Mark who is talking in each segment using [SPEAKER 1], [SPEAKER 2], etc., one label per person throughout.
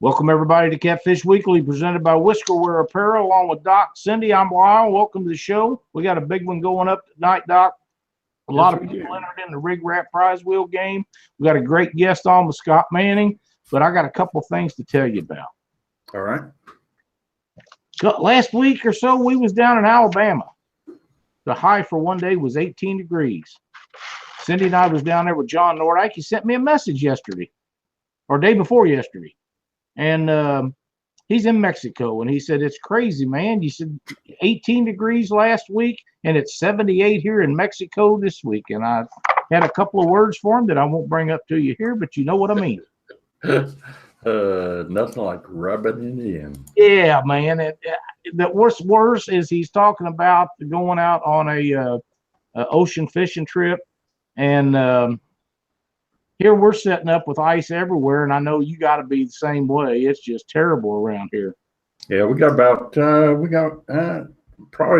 [SPEAKER 1] Welcome, everybody, to Catfish Weekly, presented by Whiskerwear Apparel, along with Doc, Cindy. I'm Lyle. Welcome to the show. We got a big one going up tonight, Doc. A lot of people entered in the Rig Wrap Prize Wheel game. We got a great guest on with Scott Manning, but I got a couple things to tell you about.
[SPEAKER 2] All right.
[SPEAKER 1] Last week or so, we was down in Alabama. The high for one day was 18 degrees. Cindy and I was down there with John Nordyke. He sent me a message yesterday, or day before yesterday. And he's in Mexico, and he said, it's crazy, man. You said 18 degrees last week, and it's 78 here in Mexico this week. And I had a couple of words for him that I won't bring up to you here, but you know what I mean.
[SPEAKER 2] Nothing like rubbing it in.
[SPEAKER 1] Yeah, man. The worst is he's talking about going out on a ocean fishing trip, and here we're setting up with ice everywhere, and I know you got to be the same way. It's just terrible around here.
[SPEAKER 2] Yeah, we got about probably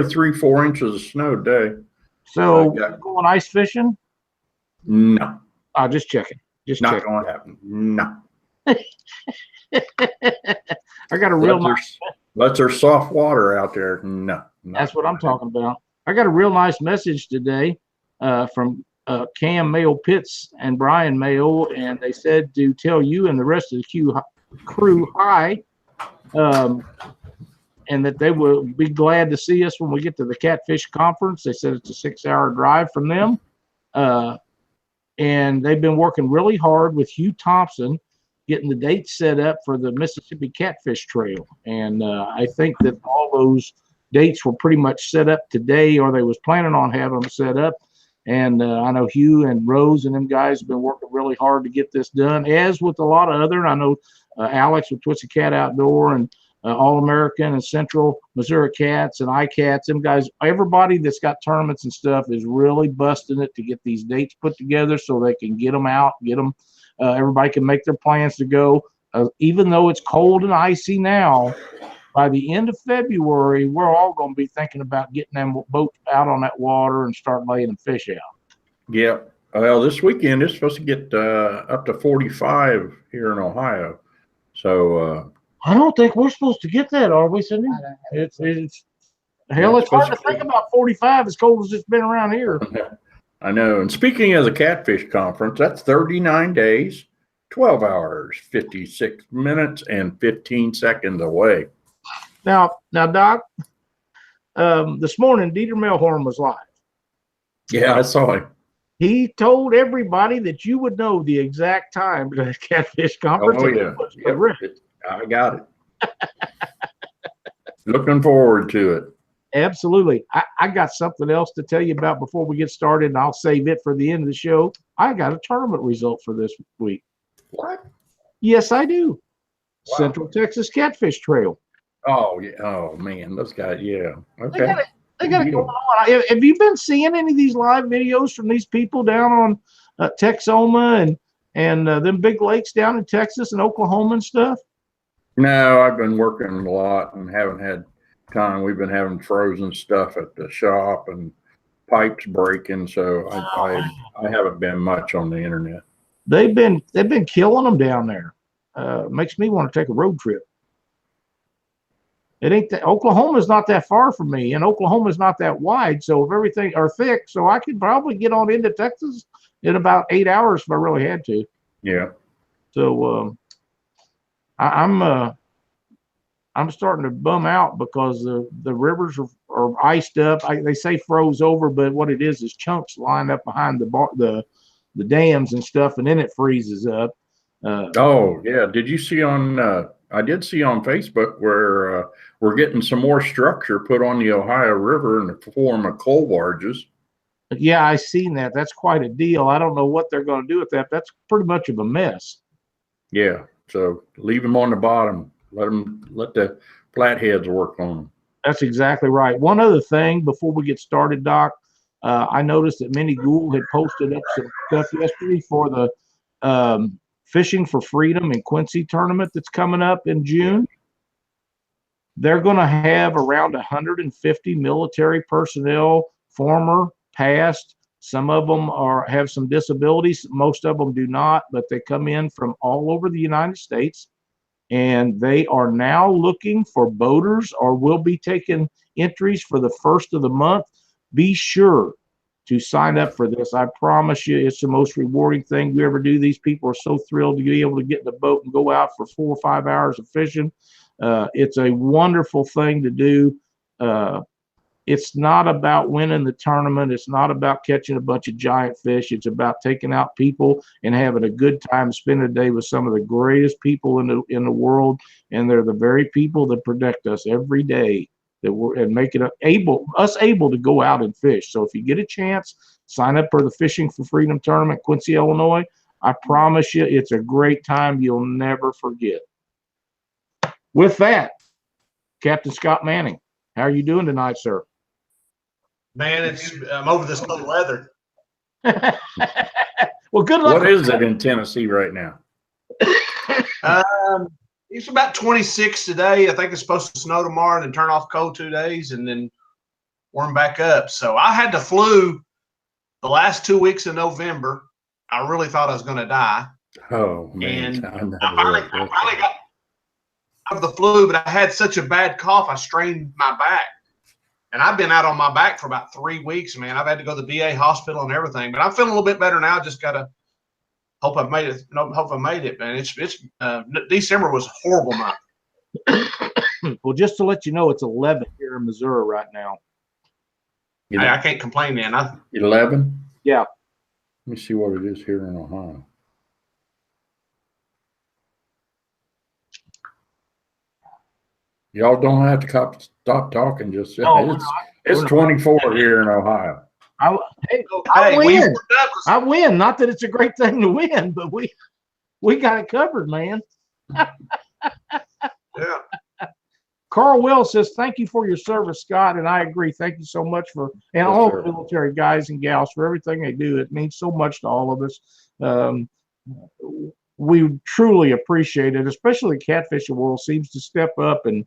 [SPEAKER 2] 3-4 inches of snow today.
[SPEAKER 1] So going ice fishing?
[SPEAKER 2] No.
[SPEAKER 1] Just checking.
[SPEAKER 2] Not going to happen. No.
[SPEAKER 1] I got a real nice.
[SPEAKER 2] Unless there's soft water out there. No.
[SPEAKER 1] That's what I'm talking about. I got a real nice message today from Cam Mayo Pitts and Brian Mayo, and they said to tell you and the rest of the crew hi, and that they will be glad to see us when we get to the Catfish Conference. They said it's a 6-hour drive from them, and they've been working really hard with Hugh Thompson getting the dates set up for the Mississippi Catfish Trail, and I think that all those dates were pretty much set up today, or they was planning on having them set up. And I know Hugh and Rose and them guys have been working really hard to get this done, as with a lot of other. I know Alex with Twisted Cat Outdoor and All-American and Central Missouri Cats and iCats. Them guys, everybody that's got tournaments and stuff is really busting it to get these dates put together so they can get them out, get them. Everybody can make their plans to go. Even though it's cold and icy now, by the end of February, we're all going to be thinking about getting them boats out on that water and start laying them fish out.
[SPEAKER 2] Yeah. Well, this weekend it's supposed to get up to 45 here in Ohio. So
[SPEAKER 1] I don't think we're supposed to get that, are we, Cindy? It's hard to think about 45 as cold as it's been around here.
[SPEAKER 2] I know. And speaking of the Catfish Conference, that's 39 days, 12 hours, 56 minutes, and 15 seconds away.
[SPEAKER 1] Now, Doc, this morning, Dieter Melhorn was live.
[SPEAKER 2] Yeah, I saw him.
[SPEAKER 1] He told everybody that you would know the exact time to the Catfish Conference.
[SPEAKER 2] Oh, yeah. I got it. Looking forward to it.
[SPEAKER 1] Absolutely. I got something else to tell you about before we get started, and I'll save it for the end of the show. I got a tournament result for this week.
[SPEAKER 2] What?
[SPEAKER 1] Yes, I do.
[SPEAKER 2] Wow.
[SPEAKER 1] Central Texas Catfish Trail.
[SPEAKER 2] Oh, yeah. Oh, man. Those guys, yeah. Okay.
[SPEAKER 1] They got it going on. Have you been seeing any of these live videos from these people down on Texoma and them big lakes down in Texas and Oklahoma and stuff?
[SPEAKER 2] No, I've been working a lot and haven't had time. We've been having frozen stuff at the shop and pipes breaking, so I haven't been much on the internet.
[SPEAKER 1] They've been killing them down there. Makes me want to take a road trip. It ain't that Oklahoma's not that far from me, and Oklahoma's not that wide, so if everything are thick, so I could probably get on into Texas in about 8 hours if I really had to.
[SPEAKER 2] Yeah.
[SPEAKER 1] So I'm starting to bum out because the rivers are iced up. They say froze over, but what it is chunks lined up behind the dams and stuff, and then it freezes up.
[SPEAKER 2] Oh yeah, did you see on? I did see on Facebook where we're getting some more structure put on the Ohio River in the form of coal barges.
[SPEAKER 1] Yeah, I seen that. That's quite a deal. I don't know what they're going to do with that. That's pretty much of a mess.
[SPEAKER 2] Yeah, so leave them on the bottom. Let the flatheads work on them.
[SPEAKER 1] That's exactly right. One other thing before we get started, Doc, I noticed that Minnie Gould had posted up some stuff yesterday for the Fishing for Freedom in Quincy tournament that's coming up in June. They're going to have around 150 military personnel, former, past. Some of them have some disabilities. Most of them do not, but they come in from all over the United States. and they are now looking for boaters, or will be taking entries for the first of the month. Be sure to sign up for this. I promise you, it's the most rewarding thing you ever do. These people are so thrilled to be able to get in the boat and go out for 4 or 5 hours of fishing. It's a wonderful thing to do. It's not about winning the tournament. It's not about catching a bunch of giant fish. It's about taking out people and having a good time, spending a day with some of the greatest people in the world. And they're the very people that protect us every day, and make it able to go out and fish. So if you get a chance, sign up for the Fishing for Freedom tournament, Quincy, Illinois. I promise you, it's a great time you'll never forget. With that, Captain Scott Manning, how are you doing tonight, sir?
[SPEAKER 3] Man, I'm over this cold weather.
[SPEAKER 1] Well, good luck.
[SPEAKER 2] What is it in Tennessee right now?
[SPEAKER 3] It's about 26 today. I think it's supposed to snow tomorrow and then turn off cold 2 days and then warm back up. So I had the flu the last 2 weeks of November. I really thought I was going to die.
[SPEAKER 2] Oh, man.
[SPEAKER 3] And I finally got out of the flu, but I had such a bad cough, I strained my back. And I've been out on my back for about 3 weeks, man. I've had to go to the VA hospital and everything. But I'm feeling a little bit better now. Just got to hope I've made it. Hope I made it, man. December was a horrible month.
[SPEAKER 1] Well, just to let you know, it's 11 here in Missouri right now.
[SPEAKER 3] I can't complain, man.
[SPEAKER 2] 11?
[SPEAKER 1] Yeah.
[SPEAKER 2] Let me see what it is here in Ohio. Y'all don't have to stop talking. Just it's 24 here in Ohio.
[SPEAKER 1] I win. I win. Not that it's a great thing to win, but we got it covered, man.
[SPEAKER 3] Yeah.
[SPEAKER 1] Carl Wells says, thank you for your service, Scott. And I agree. Thank you so much and all the military guys and gals for everything they do. It means so much to all of us. We truly appreciate it, especially the catfishing world seems to step up and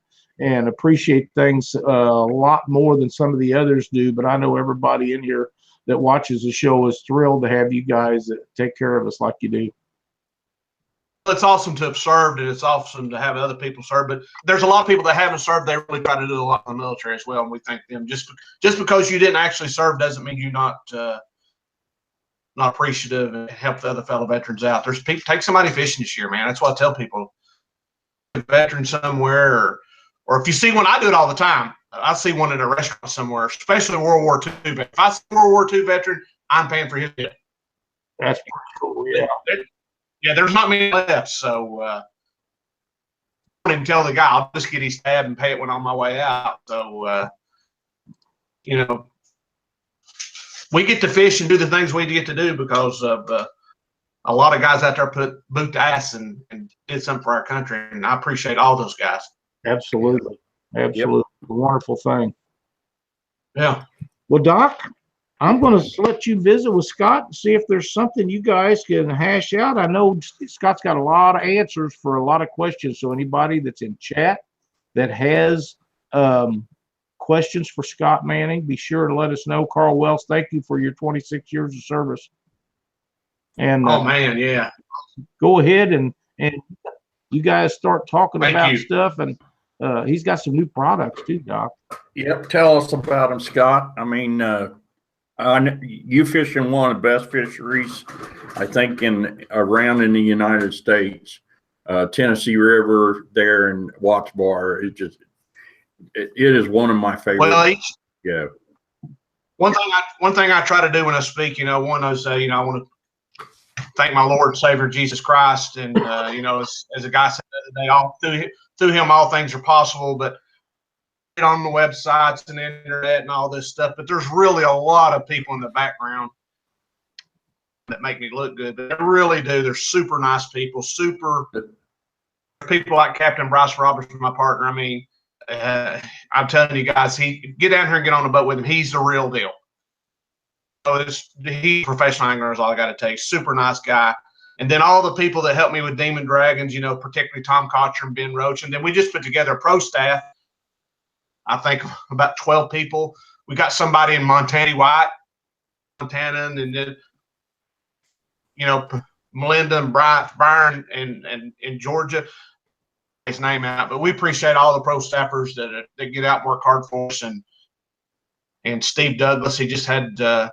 [SPEAKER 1] appreciate things a lot more than some of the others do. But I know everybody in here that watches the show is thrilled to have you guys that take care of us like you do.
[SPEAKER 3] It's awesome to have served, and it's awesome to have other people serve. But there's a lot of people that haven't served. They really try to do a lot in the military as well, and we thank them. Just because you didn't actually serve doesn't mean you're not appreciative and help the other fellow veterans out. There's people, take somebody fishing this year, man. That's what I tell people. A veteran somewhere, or if you see one, I do it all the time. I see one at a restaurant somewhere, especially World War II. If I see a World War II veteran, I'm paying for his bill.
[SPEAKER 1] That's pretty cool. Yeah.
[SPEAKER 3] Yeah, there's not many left, so I don't even tell the guy. I'll just get his tab and pay it when I'm on my way out. So, we get to fish and do the things we get to do because of a lot of guys out there put boot to ass and did something for our country, and I appreciate all those guys.
[SPEAKER 1] Absolutely. Absolutely. Yep. A wonderful thing.
[SPEAKER 3] Yeah.
[SPEAKER 1] Well, Doc, I'm going to let you visit with Scott and see if there's something you guys can hash out. I know Scott's got a lot of answers for a lot of questions. So anybody that's in chat that has questions for Scott Manning, be sure to let us know. Carl Wells, thank you for your 26 years of service. And
[SPEAKER 3] oh man, yeah.
[SPEAKER 1] Go ahead and you guys start talking
[SPEAKER 3] Thank
[SPEAKER 1] about
[SPEAKER 3] you.
[SPEAKER 1] stuff. And he's got some new products too, Doc.
[SPEAKER 2] Yep. Tell us about them, Scott. I mean, you fish in one of the best fisheries, I think, around in the United States. Tennessee River there in Watts Bar. It is one of my favorites.
[SPEAKER 3] Well,
[SPEAKER 2] yeah.
[SPEAKER 3] One thing I try to do when I speak, one is I want to thank my Lord and Savior Jesus Christ, and as a guy said the other day, through him all things are possible. But on the websites and the internet and all this stuff, but there's really a lot of people in the background that make me look good. But they really do. They're super nice people, super people like Captain Bryce Roberts, my partner. I mean, I'm telling you guys, get down here and get on the boat with him. He's the real deal. So he's a professional angler is all I got to tell you. Super nice guy. And then all the people that helped me with Demon Dragons, particularly Tom Kotcher and Ben Roach. And then we just put together a pro staff. I think about 12 people. We got somebody in Montana White, Montana, and then, Melinda and Byron in Georgia. his name out, but we appreciate all the pro staffers that get out and work hard for us. And Steve Douglas, he just had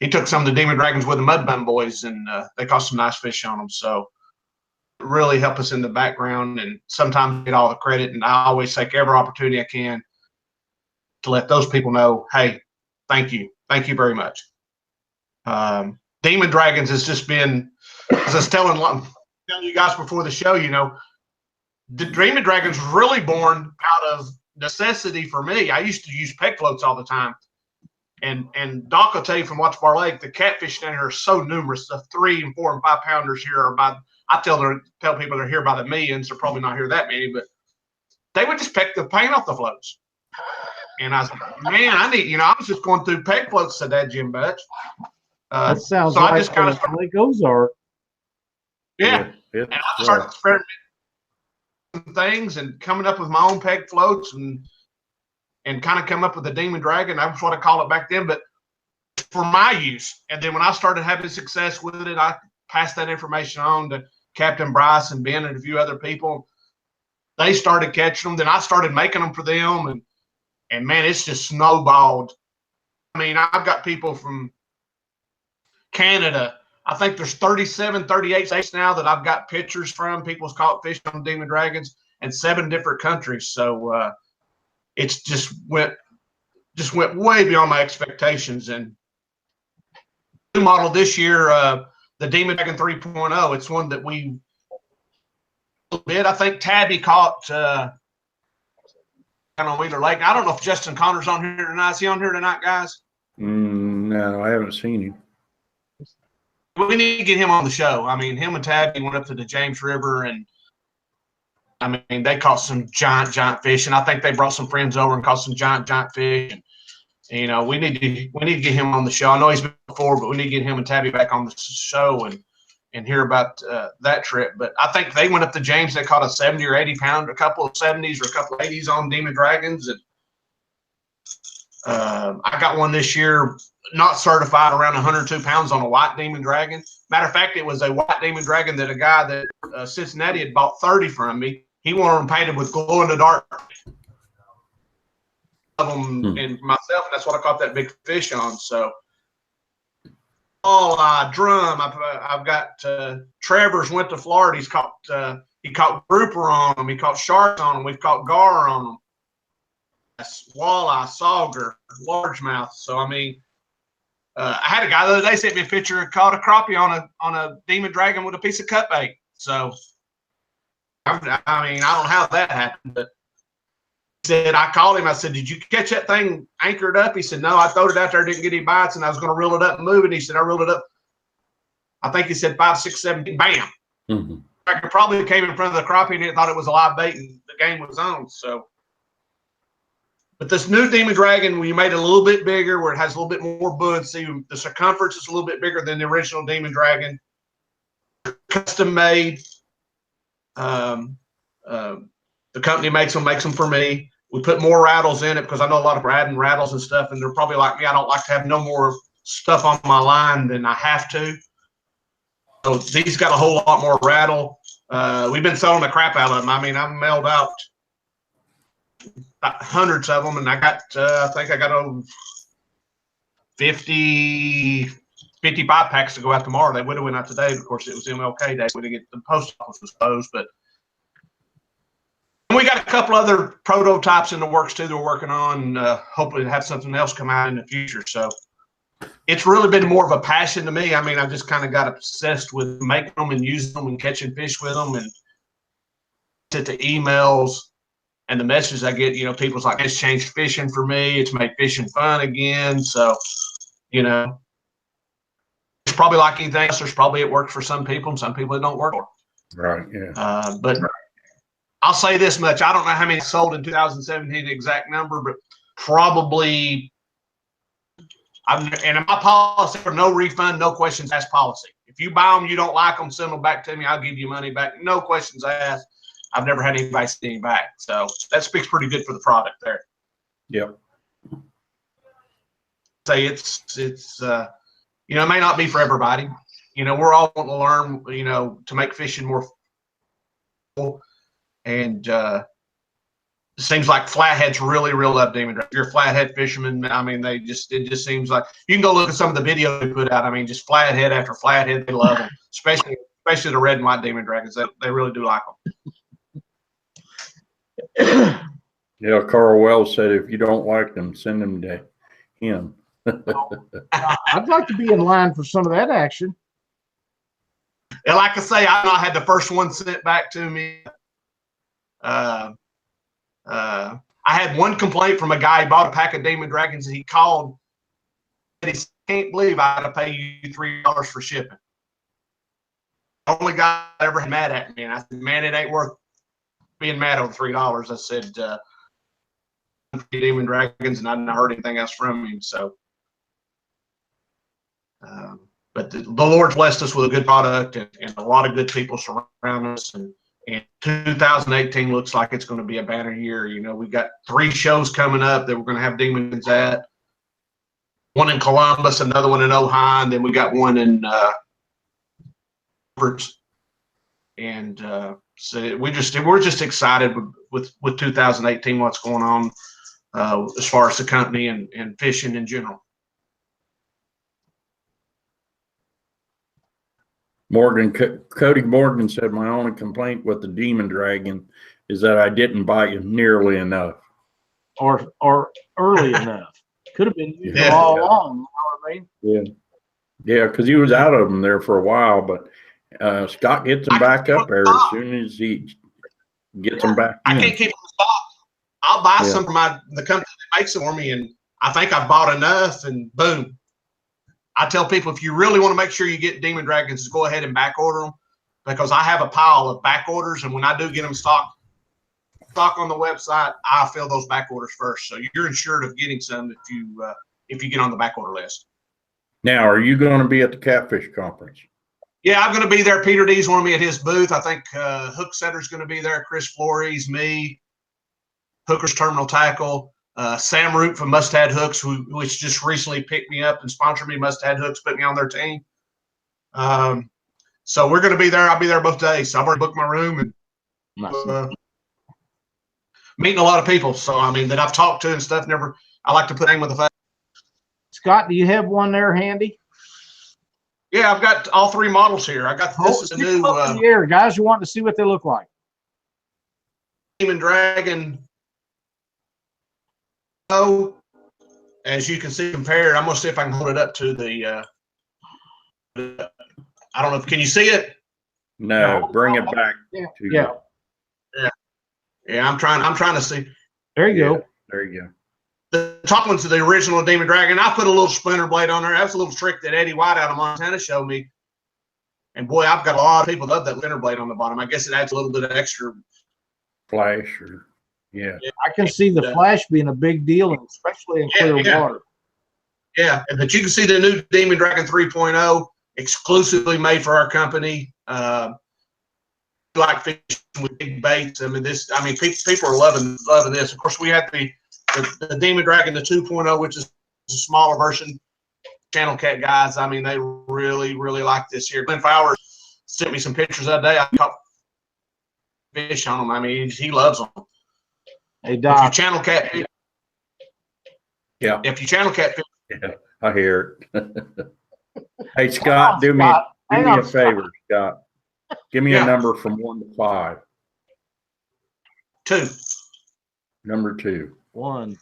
[SPEAKER 3] he took some of the Demon Dragons with the Mud Bun Boys, and they caught some nice fish on them. So really help us in the background, and sometimes get all the credit. And I always take every opportunity I can to let those people know, hey, thank you very much. Demon Dragons has just been, as I was telling you guys before the show, the Demon Dragons was really born out of necessity for me. I used to use peg floats all the time. And Doc will tell you from Watch Bar Lake, the catfish down here are so numerous. The 3 and 4 and 5 pounders here are by, I tell people they're here by the millions. They're probably not here that many, but they would just peck the paint off the floats. And I was like, man, I was just going through peg floats today, Jim Butch.
[SPEAKER 1] That sounds
[SPEAKER 3] so
[SPEAKER 1] like
[SPEAKER 3] I just kind of
[SPEAKER 1] Lake Ozark.
[SPEAKER 3] Yeah. And I started experimenting with things and coming up with my own peg floats and kind of come up with the Demon Dragon. That's what I call it back then, but for my use. And then when I started having success with it, I passed that information on to Captain Bryce and Ben and a few other people. They started catching them. Then I started making them for them. And man, it's just snowballed. I mean, I've got people from Canada. I think there's 37, 38 states now that I've got pictures from. People's caught fish on Demon Dragons in 7 different countries. So it's just went way beyond my expectations. And new model this year, the Demon Dragon 3.0. It's one that we did. I think Tabby caught down on Wheeler Lake. I don't know if Justin Connor's on here tonight. Is he on here tonight, guys?
[SPEAKER 2] No, I haven't seen him.
[SPEAKER 3] We need to get him on the show. I mean, him and Tabby went up to the James River, and I mean, they caught some giant fish, and I think they brought some friends over and caught some giant fish. And, we need to get him on the show. I know he's been before, but we need to get him and Tabby back on the show and hear about that trip. But I think they went up to James. They caught a 70 or 80 pounder, a couple of 70s or a couple of 80s on Demon Dragons. And I got one this year, not certified, around 102 pounds on a white Demon Dragon. Matter of fact, it was a white Demon Dragon that a guy that Cincinnati had bought 30 from me. He wanted them painted with glow in the dark of them and myself, and that's what I caught that big fish on. So, drum. I've got Trevor's went to Florida. He caught grouper on them. He caught sharks on them. We've caught gar on them. Walleye, sauger, largemouth. So I mean, I had a guy the other day sent me a picture, caught a crappie on a Demon Dragon with a piece of cut bait. So I mean, I don't know how that happened, but he said, I called him. I said, did you catch that thing anchored up? He said, no, I throwed it out there, didn't get any bites, and I was going to reel it up and move it. He said, I reeled it up. I think he said 5, 6, 7, bam.
[SPEAKER 2] Mm-hmm.
[SPEAKER 3] I probably came in front of the crappie and it thought it was a live bait and the game was on. So, but this new Demon Dragon, we made it a little bit bigger, where it has a little bit more buoyancy. The circumference is a little bit bigger than the original Demon Dragon. Custom made. The company makes them for me. We put more rattles in it because I know a lot of people are adding rattles and stuff, and they're probably like me. I don't like to have no more stuff on my line than I have to. So these got a whole lot more rattle. We've been selling the crap out of them. I mean, I've mailed out hundreds of them, and I got I think I got 55 packs to go out tomorrow. They would have went out today, but of course it was MLK Day. We didn't get the post office was closed, but we got a couple other prototypes in the works too that we're working on. Hopefully to have something else come out in the future. So it's really been more of a passion to me. I mean, I just kind of got obsessed with making them and using them and catching fish with them, and to the emails and the messages I get. People's like, it's changed fishing for me. It's made fishing fun again. So, it's probably like anything else. There's probably it works for some people and some people it don't work for.
[SPEAKER 2] Right. Yeah.
[SPEAKER 3] But I'll say this much. I don't know how many sold in 2017, the exact number, but probably and in my policy, no refund, no questions asked policy. If you buy them, you don't like them, send them back to me. I'll give you money back. No questions asked. I've never had anybody send me back. So that speaks pretty good for the product there.
[SPEAKER 2] Yep.
[SPEAKER 3] Say it's it may not be for everybody. We're all wanting to learn, to make fishing more full. And seems like flatheads really love demon dragons. If you're a flathead fisherman, I mean, it just seems like you can go look at some of the videos they put out. I mean, just flathead after flathead, they love them, especially the red and white demon dragons. They really do like them.
[SPEAKER 2] Yeah, Carl Wells said if you don't like them, send them to him.
[SPEAKER 1] I'd like to be in line for some of that action.
[SPEAKER 3] And like I say, I had the first one sent back to me. I had one complaint from a guy. He bought a pack of demon dragons, and he called and he said, "Can't believe I had to pay you $3 for shipping." The only guy I ever had mad at me, and I said, "Man, it ain't worth being mad on $3." I said, "Demon dragons," and I didn't heard anything else from him. So, but the Lord's blessed us with a good product and a lot of good people surround us, and 2018 looks like it's going to be a banner year. You know, we got 3 shows coming up that we're going to have demons at. One in Columbus, another one in Ojai, and then we got one in and so we're just excited with 2018, what's going on as far as the company and fishing in general.
[SPEAKER 2] Cody Morgan said, my only complaint with the demon dragon is that I didn't buy it nearly enough.
[SPEAKER 1] Or early enough. Could have been used all along. You know what I mean?
[SPEAKER 2] Yeah, because he was out of them there for a while, but Scott gets them back up there as soon as he gets them back in.
[SPEAKER 3] I can't keep them in stock. I'll buy some from the company that makes them for me, and I think I've bought enough, and boom. I tell people, if you really want to make sure you get demon dragons, just go ahead and back order them, because I have a pile of back orders, and when I do get them stock on the website, I fill those back orders first. So you're insured of getting some if you get on the back order list.
[SPEAKER 2] Now, are you going to be at the Catfish Conference?
[SPEAKER 3] Yeah, I'm going to be there. Peter D's wanted me at his booth. I think Hook Setter's going to be there. Chris Flores, me, Hooker's Terminal Tackle. Sam Root from Must Had Hooks, which just recently picked me up and sponsored me. Must Had Hooks put me on their team. So we're going to be there. I'll be there both days. So I've already booked my room and meeting a lot of people. So, I mean, that I've talked to and stuff. I like to put name with the face.
[SPEAKER 1] Scott, do you have one there handy?
[SPEAKER 3] Yeah, I've got all 3 models here. I got this is a new
[SPEAKER 1] here, guys. You want to see what they look like?
[SPEAKER 3] Demon Dragon. So, as you can see, compared, I'm gonna see if I can hold it up to the. I don't know. Can you see it?
[SPEAKER 2] No, bring it back.
[SPEAKER 1] Yeah.
[SPEAKER 3] I'm trying to see.
[SPEAKER 1] There you go.
[SPEAKER 2] There you go.
[SPEAKER 3] The top one's the original Demon Dragon. I put a little splinter blade on there. That was a little trick that Eddie White out of Montana showed me. And boy, I've got a lot of people that love that splinter blade on the bottom. I guess it adds a little bit of extra
[SPEAKER 2] flash or. Yeah,
[SPEAKER 1] I can see the flash being a big deal, especially in clear water.
[SPEAKER 3] Yeah, but you can see the new Demon Dragon 3.0 exclusively made for our company. Like fishing with big baits. I mean, people are loving this. Of course, we had the Demon Dragon, the 2.0, which is a smaller version. Channel Cat guys, I mean, they really like this here. Glenn Fowler sent me some pictures that day. I caught fish on them. I mean, he loves them.
[SPEAKER 1] Hey, Doc.
[SPEAKER 3] If you channel catfish,
[SPEAKER 2] yeah, I hear it. Hey, Scott, do me a favor, Scott. Give me a number from 1 to 5.
[SPEAKER 3] 2.
[SPEAKER 2] Number 2.
[SPEAKER 1] 1.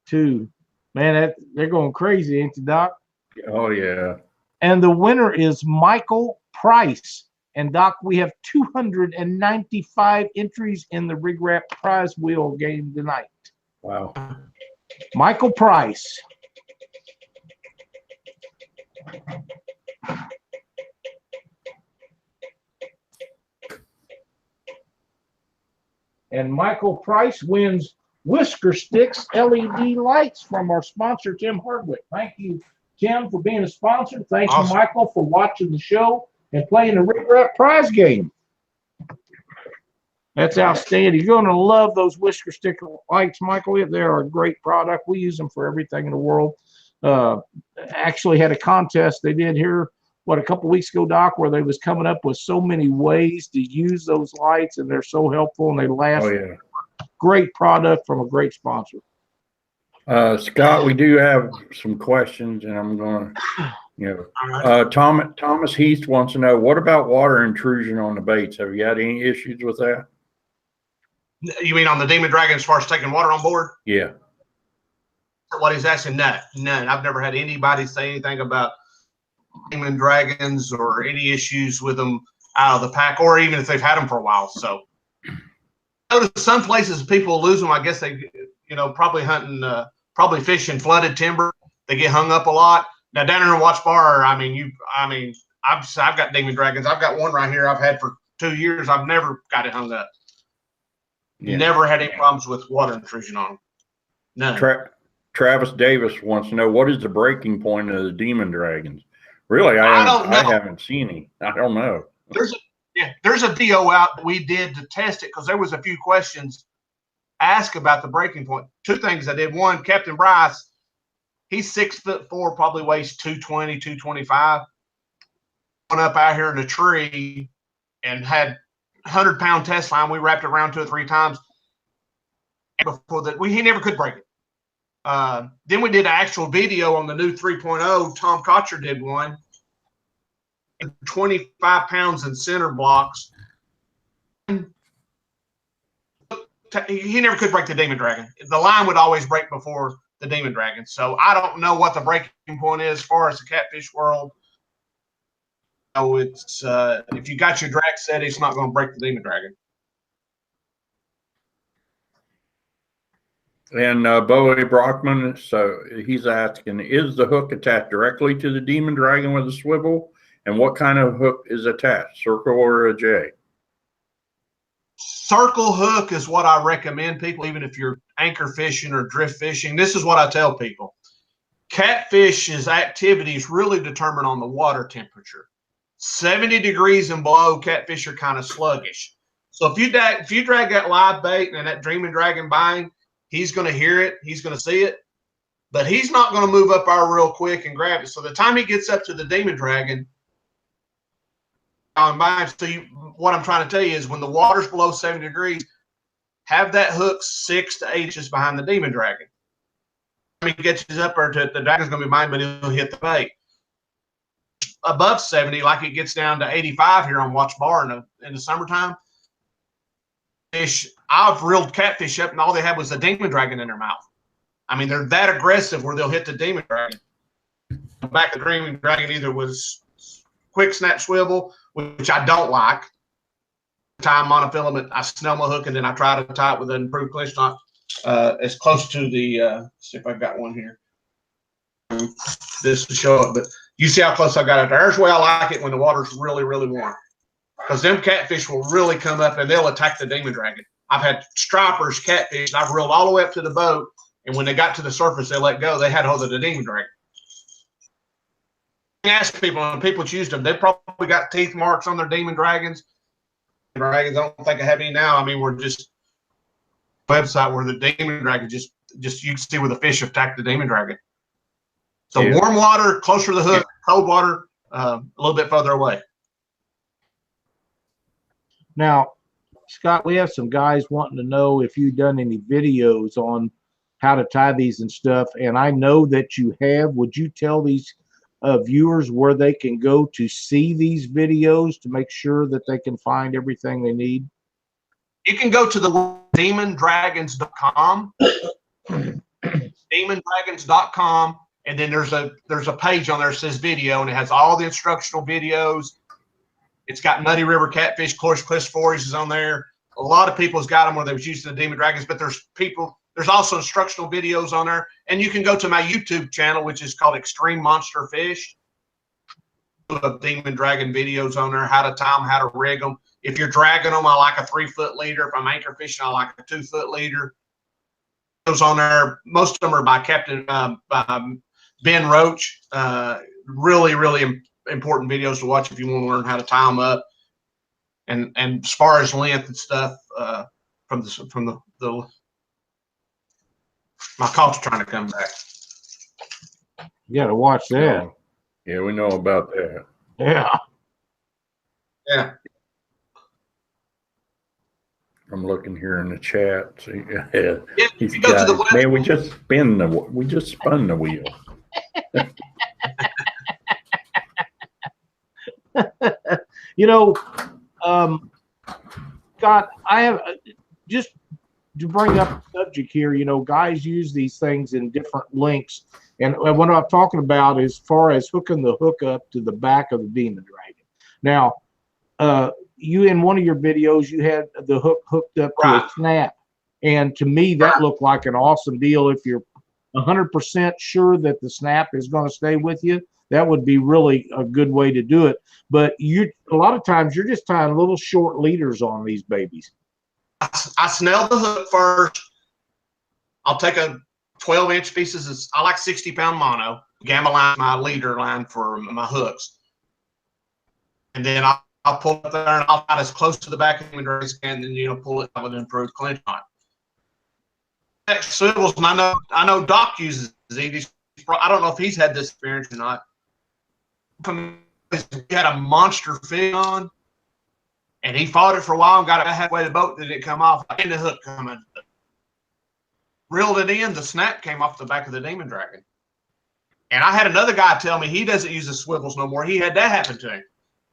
[SPEAKER 1] 2. Man, they're going crazy, ain't they, Doc?
[SPEAKER 2] Oh yeah.
[SPEAKER 1] And the winner is Michael Price. And Doc, we have 295 entries in the Rig Wrap prize wheel game tonight.
[SPEAKER 2] Wow.
[SPEAKER 1] Michael Price. And Michael Price wins Whisker Sticks LED lights from our sponsor, Tim Hardwick. Thank you, Tim, for being a sponsor. Thank you, Michael, for watching the show and playing the Rig Wrap prize game. That's outstanding. You're going to love those Whisker Stick lights, Michael. They're a great product. We use them for everything in the world. Actually had a contest they did here a couple weeks ago, Doc, where they was coming up with so many ways to use those lights, and they're so helpful and they last.
[SPEAKER 2] Oh yeah.
[SPEAKER 1] Great product from a great sponsor.
[SPEAKER 2] Scott, we do have some questions, and I'm going to, Thomas Heath wants to know, what about water intrusion on the baits? Have you had any issues with that?
[SPEAKER 3] You mean on the Demon Dragon as far as taking water on board?
[SPEAKER 2] Yeah.
[SPEAKER 3] What he's asking, none. I've never had anybody say anything about Demon Dragons or any issues with them out of the pack, or even if they've had them for a while. So, notice some places people lose them. I guess they, probably hunting, probably fishing flooded timber. They get hung up a lot. Now down here in Watch Bar, I've got Demon Dragons. I've got one right here I've had for 2 years. I've never got it hung up. Yeah. Never had any problems with water intrusion on them. None.
[SPEAKER 2] Travis Davis wants to know, what is the breaking point of the Demon Dragons? Really, I haven't seen any. I don't know.
[SPEAKER 3] There's a video out that we did to test it because there was a few questions asked about the breaking point. Two things I did. One, Captain Bryce, he's 6'4", probably weighs 220, 225. Went up out here in a tree and had 100-pound test line. We wrapped it around 2 or 3 times. And before that, he never could break it. Then we did an actual video on the new 3.0. Tom Kotcher did one. 25 pounds in center blocks. He never could break the Demon Dragon. The line would always break before the Demon Dragon. So I don't know what the breaking point is as far as the catfish world. So it's if you got your drag set, it's not going to break the Demon Dragon.
[SPEAKER 2] And Bowie Brockman, so he's asking, is the hook attached directly to the Demon Dragon with a swivel? And what kind of hook is attached, circle or a J?
[SPEAKER 3] Circle hook is what I recommend people, even if you're anchor fishing or drift fishing. This is what I tell people. Catfish's activity is really determined on the water temperature. 70 degrees and below, catfish are kind of sluggish. So if you drag that live bait and that Demon Dragon bind, he's going to hear it. He's going to see it. But he's not going to move up our real quick and grab it. So the time he gets up to the Demon Dragon, what I'm trying to tell you is when the water's below 70 degrees, have that hook 6 to 8 inches behind the Demon Dragon. When he gets up there, the dragon's going to be mine, but he'll hit the bait. Above 70, like it gets down to 85 here on Watch Bar in the summertime, I've reeled catfish up and all they had was a Demon Dragon in their mouth. I mean, they're that aggressive where they'll hit the Demon Dragon. The back of the Demon Dragon either was quick snap swivel, which I don't like. Tie monofilament, I snell my hook and then I try to tie it with an improved clinch knot as close to the, see if I've got one here. This to show it, but you see how close I got it there. There's the way I like it when the water's really, really warm. Because them catfish will really come up and they'll attack the Demon Dragon. I've had stripers, catfish, I've reeled all the way up to the boat, and when they got to the surface, they let go. They had hold of the Demon Dragon. Ask people, and people used them. They probably got teeth marks on their Demon Dragons. I don't think I have any now. I mean, we're just website where the Demon Dragon just you can see where the fish attack the Demon Dragon. So warm water, closer to the hook, cold water, a little bit further away.
[SPEAKER 1] Now, Scott, we have some guys wanting to know if you've done any videos on how to tie these and stuff, and I know that you have. Would you tell these viewers where they can go to see these videos to make sure that they can find everything they need?
[SPEAKER 3] You can go to the demondragons.com, demondragons.com, and then there's a page on there that says video, and it has all the instructional videos. It's got Nutty River Catfish, of course, Chris Forrest is on there. A lot of people's got them where they was using the Demon Dragons, but there's also instructional videos on there. And you can go to my YouTube channel, which is called Extreme Monster Fish. Demon Dragon videos on there, how to tie them, how to rig them. If you're dragging them, I like a 3-foot leader. If I'm anchor fishing, I like a 2-foot leader. Those on there, most of them are by Captain Ben Roach. Really, really important videos to watch if you want to learn how to tie them up. And as far as length and stuff, from the my call's trying to come back.
[SPEAKER 1] You got to watch that.
[SPEAKER 2] Yeah, we know about that.
[SPEAKER 1] Yeah.
[SPEAKER 3] Yeah.
[SPEAKER 2] I'm looking here in the chat. See, yeah,
[SPEAKER 3] Yeah,
[SPEAKER 2] these
[SPEAKER 3] you go to the
[SPEAKER 2] guys, man, we just spun the wheel.
[SPEAKER 1] You know, Scott, I have just to bring up the subject here. You know, guys use these things in different lengths, and what I'm talking about as far as hooking the hook up to the back of the Demon Dragon. Now, you in one of your videos, you had the hook hooked up to a snap, and to me, that looked like an awesome deal. If you're 100% sure that the snap is going to stay with you, that would be really a good way to do it. But a lot of times you're just tying little short leaders on these babies.
[SPEAKER 3] I snell the hook first. I'll take a 12-inch pieces. I like 60-pound mono. Gamma line, my leader line for my hooks. And then I'll pull it there and I'll tie as close to the back of the dragon as I can, and then pull it with an improved clinch on it. Swivels, and I know Doc uses these. I don't know if he's had this experience or not. He had a monster fish on, and he fought it for a while and got it halfway to the boat, then it come off, and the hook coming. Reeled it in, the snap came off the back of the Demon Dragon. And I had another guy tell me he doesn't use the swivels no more. He had that happen to him.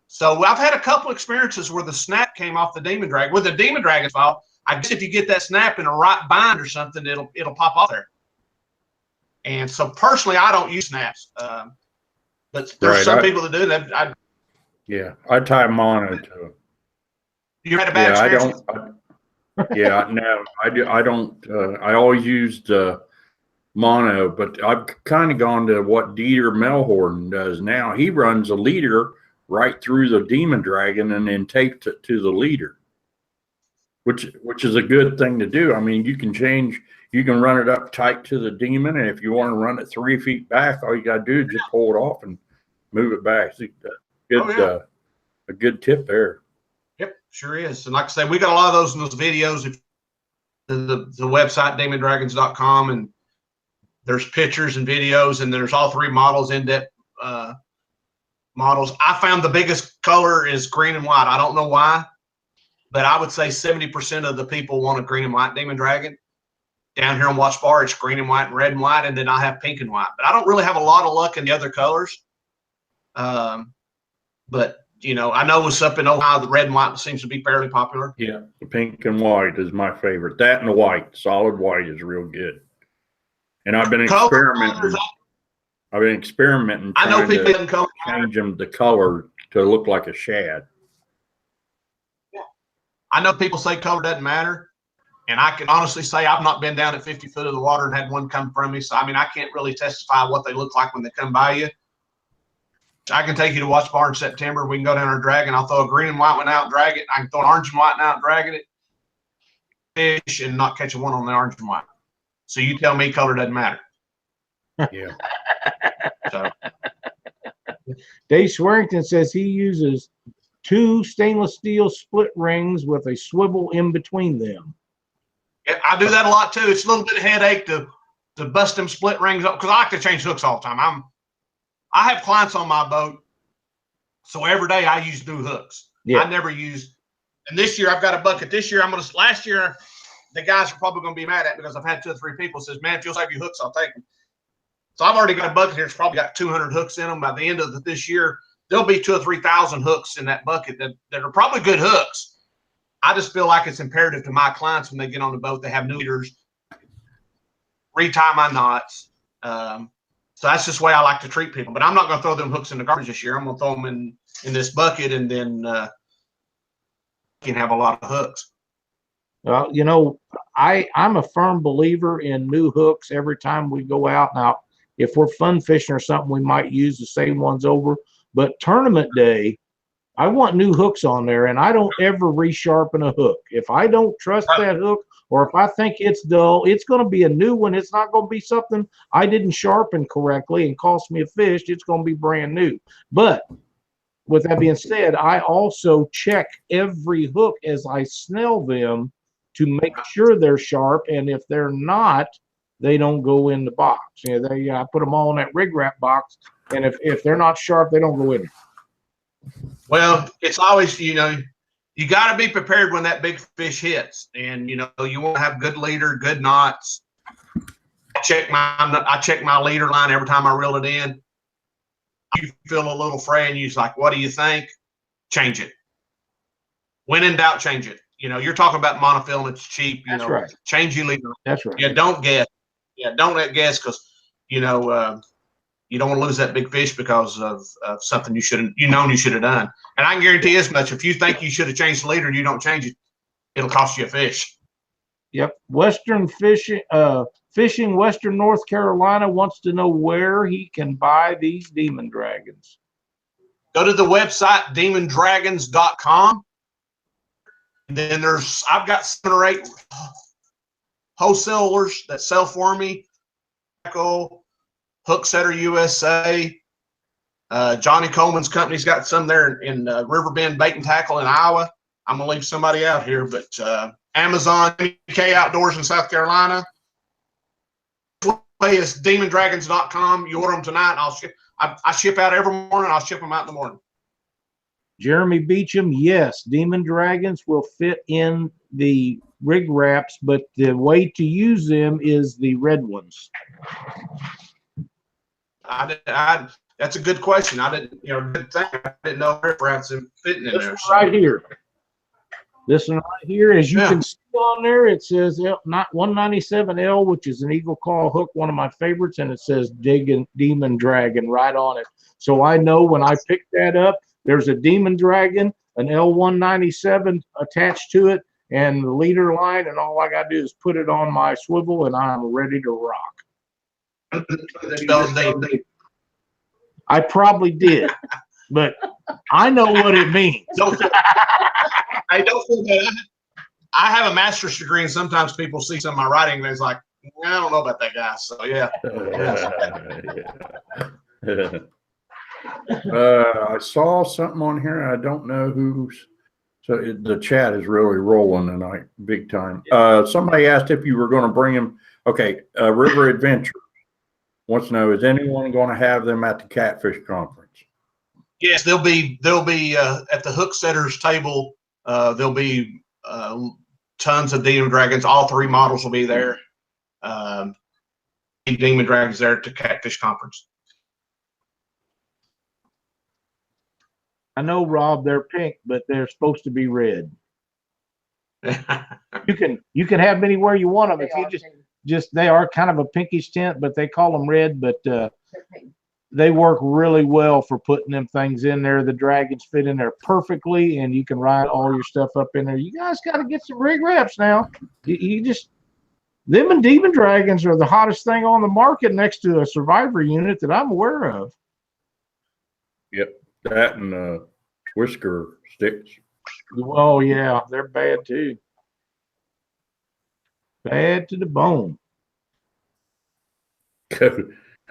[SPEAKER 3] So I've had a couple experiences where the snap came off the Demon Dragon. With the Demon Dragon's fault, I guess if you get that snap in a right bind or something, it'll pop off there. And so personally, I don't use snaps. But there's some people that do that.
[SPEAKER 2] I tie mono to them.
[SPEAKER 3] You had a bad experience?
[SPEAKER 2] No, I don't. I always used mono, but I've kind of gone to what Dieter Melhorn does now. He runs a leader right through the Demon Dragon and then tapes it to the leader, which is a good thing to do. I mean, you can run it up tight to the Demon, and if you want to run it 3 feet back, all you got to do is just pull it off and move it back. See, a good tip there.
[SPEAKER 3] Yep, sure is. And like I say, we got a lot of those in those videos. If the website demondragons.com, and there's pictures and videos, and there's all three models, in-depth models. I found the biggest color is green and white. I don't know why, but I would say 70% of the people want a green and white Demon Dragon. Down here on Watch Bar, it's green and white and red and white, and then I have pink and white. But I don't really have a lot of luck in the other colors. But I know what's up in Ohio, the red and white seems to be fairly popular.
[SPEAKER 2] Yeah, the pink and white is my favorite. That and the white, solid white, is real good. And I've been experimenting.
[SPEAKER 3] I know people didn't come
[SPEAKER 2] change them the color to look like a shad.
[SPEAKER 3] Yeah, I know people say color doesn't matter, and I can honestly say I've not been down at 50 foot of the water and had one come from me. So I mean, I can't really testify what they look like when they come by you. I can take you to Watch Bar in September. We can go down our dragon. I'll throw a green and white one out and drag it. I can throw an orange and white out and dragging it, fish, and not catch a one on the orange and white. So you tell me color doesn't matter.
[SPEAKER 2] Yeah.
[SPEAKER 3] So
[SPEAKER 1] Dave Swearington says he uses 2 stainless steel split rings with a swivel in between them.
[SPEAKER 3] Yeah, I do that a lot too. It's a little bit of headache to bust them split rings up because I like to change hooks all the time. I have clients on my boat, so every day I use new hooks. Yeah. I never use, and this year I've got a bucket. This year last year the guys are probably going to be mad at me because I've had 2 or 3 people says, man, if you'll save your hooks, I'll take them. So I've already got a bucket here. It's probably got 200 hooks in them. By the end of this year, there'll be 2,000 or 3,000 hooks in that bucket that are probably good hooks. I just feel like it's imperative to my clients when they get on the boat, they have new leaders, retie my knots. So that's just the way I like to treat people. But I'm not going to throw them hooks in the garbage this year. I'm going to throw them in this bucket, and then can have a lot of hooks.
[SPEAKER 1] Well, I'm a firm believer in new hooks every time we go out. Now, if we're fun fishing or something, we might use the same ones over. But tournament day, I want new hooks on there, and I don't ever resharpen a hook. If I don't trust that hook, or if I think it's dull, it's going to be a new one. It's not going to be something I didn't sharpen correctly and cost me a fish. It's going to be brand new. But with that being said, I also check every hook as I snell them to make sure they're sharp, and if they're not, they don't go in the box. I put them all in that rig wrap box, and if they're not sharp, they don't go in there.
[SPEAKER 3] Well, it's always, you got to be prepared when that big fish hits, and you want to have good leader, good knots. I check my leader line every time I reel it in. You feel a little fray, and you're like, "What do you think?" Change it. When in doubt, change it. You're talking about monofilament. It's cheap.
[SPEAKER 1] That's right.
[SPEAKER 3] Change your leader.
[SPEAKER 1] That's right.
[SPEAKER 3] Yeah, don't guess. Yeah, don't guess because you don't want to lose that big fish because of something you should have done. And I can guarantee as much. If you think you should have changed the leader and you don't change it, it'll cost you a fish.
[SPEAKER 1] Yep. Western Fishing Western North Carolina wants to know where he can buy these Demon Dragons.
[SPEAKER 3] Go to the website demondragons.com. And then I've got 7 or 8 wholesalers that sell for me. Hook Setter USA. Johnny Coleman's company's got some there in Riverbend Bait and Tackle in Iowa. I'm going to leave somebody out here, but Amazon, UK Outdoors in South Carolina. Play is demondragons.com. You order them tonight. I ship out every morning. I'll ship them out in the morning.
[SPEAKER 1] Jeremy Beecham, yes, Demon Dragons will fit in the rig wraps, but the way to use them is the red ones.
[SPEAKER 3] That's a good question. I didn't, good thing. I didn't know rig wraps fitting in there.
[SPEAKER 1] Right here. This one right here, as you can see on there, it says not 197L, which is an eagle claw hook, one of my favorites, and it says Demon Dragon right on it. So I know when I pick that up, there's a Demon Dragon, an L197 attached to it, and the leader line, and all I got to do is put it on my swivel, and I'm ready to rock. I probably did, but I know what it means.
[SPEAKER 3] I don't feel bad. I have a master's degree, and sometimes people see some of my writing, and they're like, I don't know about that guy. So, yeah.
[SPEAKER 2] I saw something on here, and I don't know who's. So the chat is really rolling tonight, big time. Somebody asked if you were going to bring him. Okay, River Adventure wants to know: is anyone going to have them at the Catfish Conference?
[SPEAKER 3] Yes, they'll be at the Hook Setters table. There'll be tons of Demon Dragons. All 3 models will be there. Demon Dragons there at the Catfish Conference.
[SPEAKER 1] I know, Rob, they're pink, but they're supposed to be red. You can have them anywhere you want them. If you just they are kind of a pinkish tint, but they call them red. But they work really well for putting them things in there. The dragons fit in there perfectly, and you can ride all your stuff up in there. You guys got to get some rig wraps now. Them and Demon Dragons are the hottest thing on the market next to a Survivor unit that I'm aware of.
[SPEAKER 2] Yep. That and whisker sticks.
[SPEAKER 1] Oh, yeah, they're bad too. Bad to the bone.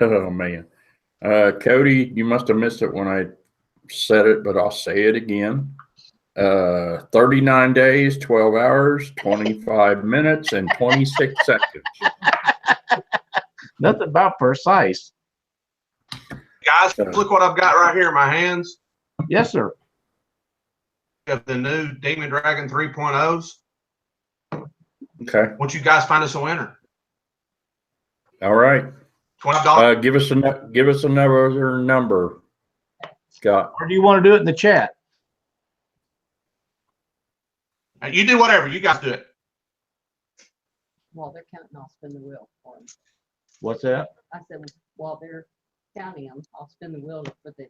[SPEAKER 2] Oh, man. Cody, you must have missed it when I said it, but I'll say it again. 39 days, 12 hours, 25 minutes, and 26 seconds.
[SPEAKER 1] Nothing about precise.
[SPEAKER 3] Guys, look what I've got right here in my hands.
[SPEAKER 1] Yes, sir.
[SPEAKER 3] Of the new Demon Dragon 3.0s.
[SPEAKER 2] Okay.
[SPEAKER 3] Won't you guys find us a winner?
[SPEAKER 2] All right.
[SPEAKER 3] $20.
[SPEAKER 2] Give us another number, Scott.
[SPEAKER 1] Or do you want to do it in the chat?
[SPEAKER 3] You do whatever. You guys do it.
[SPEAKER 4] While they're counting, I'll spin the wheel for them.
[SPEAKER 1] What's that?
[SPEAKER 4] I said, while they're counting them, I'll spin the wheel for the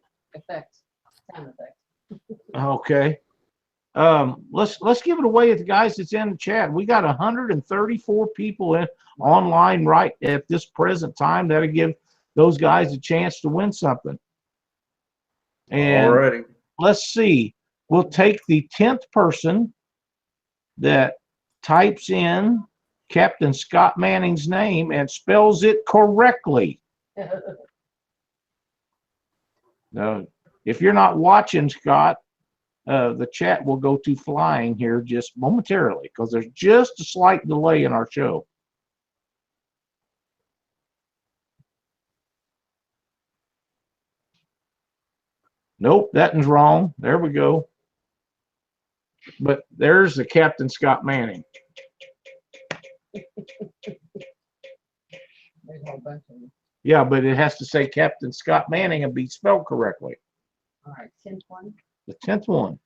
[SPEAKER 4] sound effects.
[SPEAKER 1] Okay. Let's give it away to the guys that's in the chat. We got 134 people online right at this present time. That'll give those guys a chance to win something. And
[SPEAKER 2] alrighty.
[SPEAKER 1] Let's see. We'll take the 10th person that types in Captain Scott Manning's name and spells it correctly. No, if you're not watching, Scott, the chat will go to flying here just momentarily because there's just a slight delay in our show. Nope, that one's wrong. There we go. But there's the Captain Scott Manning.
[SPEAKER 4] There's a whole bunch of them.
[SPEAKER 1] Yeah, but it has to say Captain Scott Manning and be spelled correctly.
[SPEAKER 4] All right, 10th one.
[SPEAKER 1] The 10th one.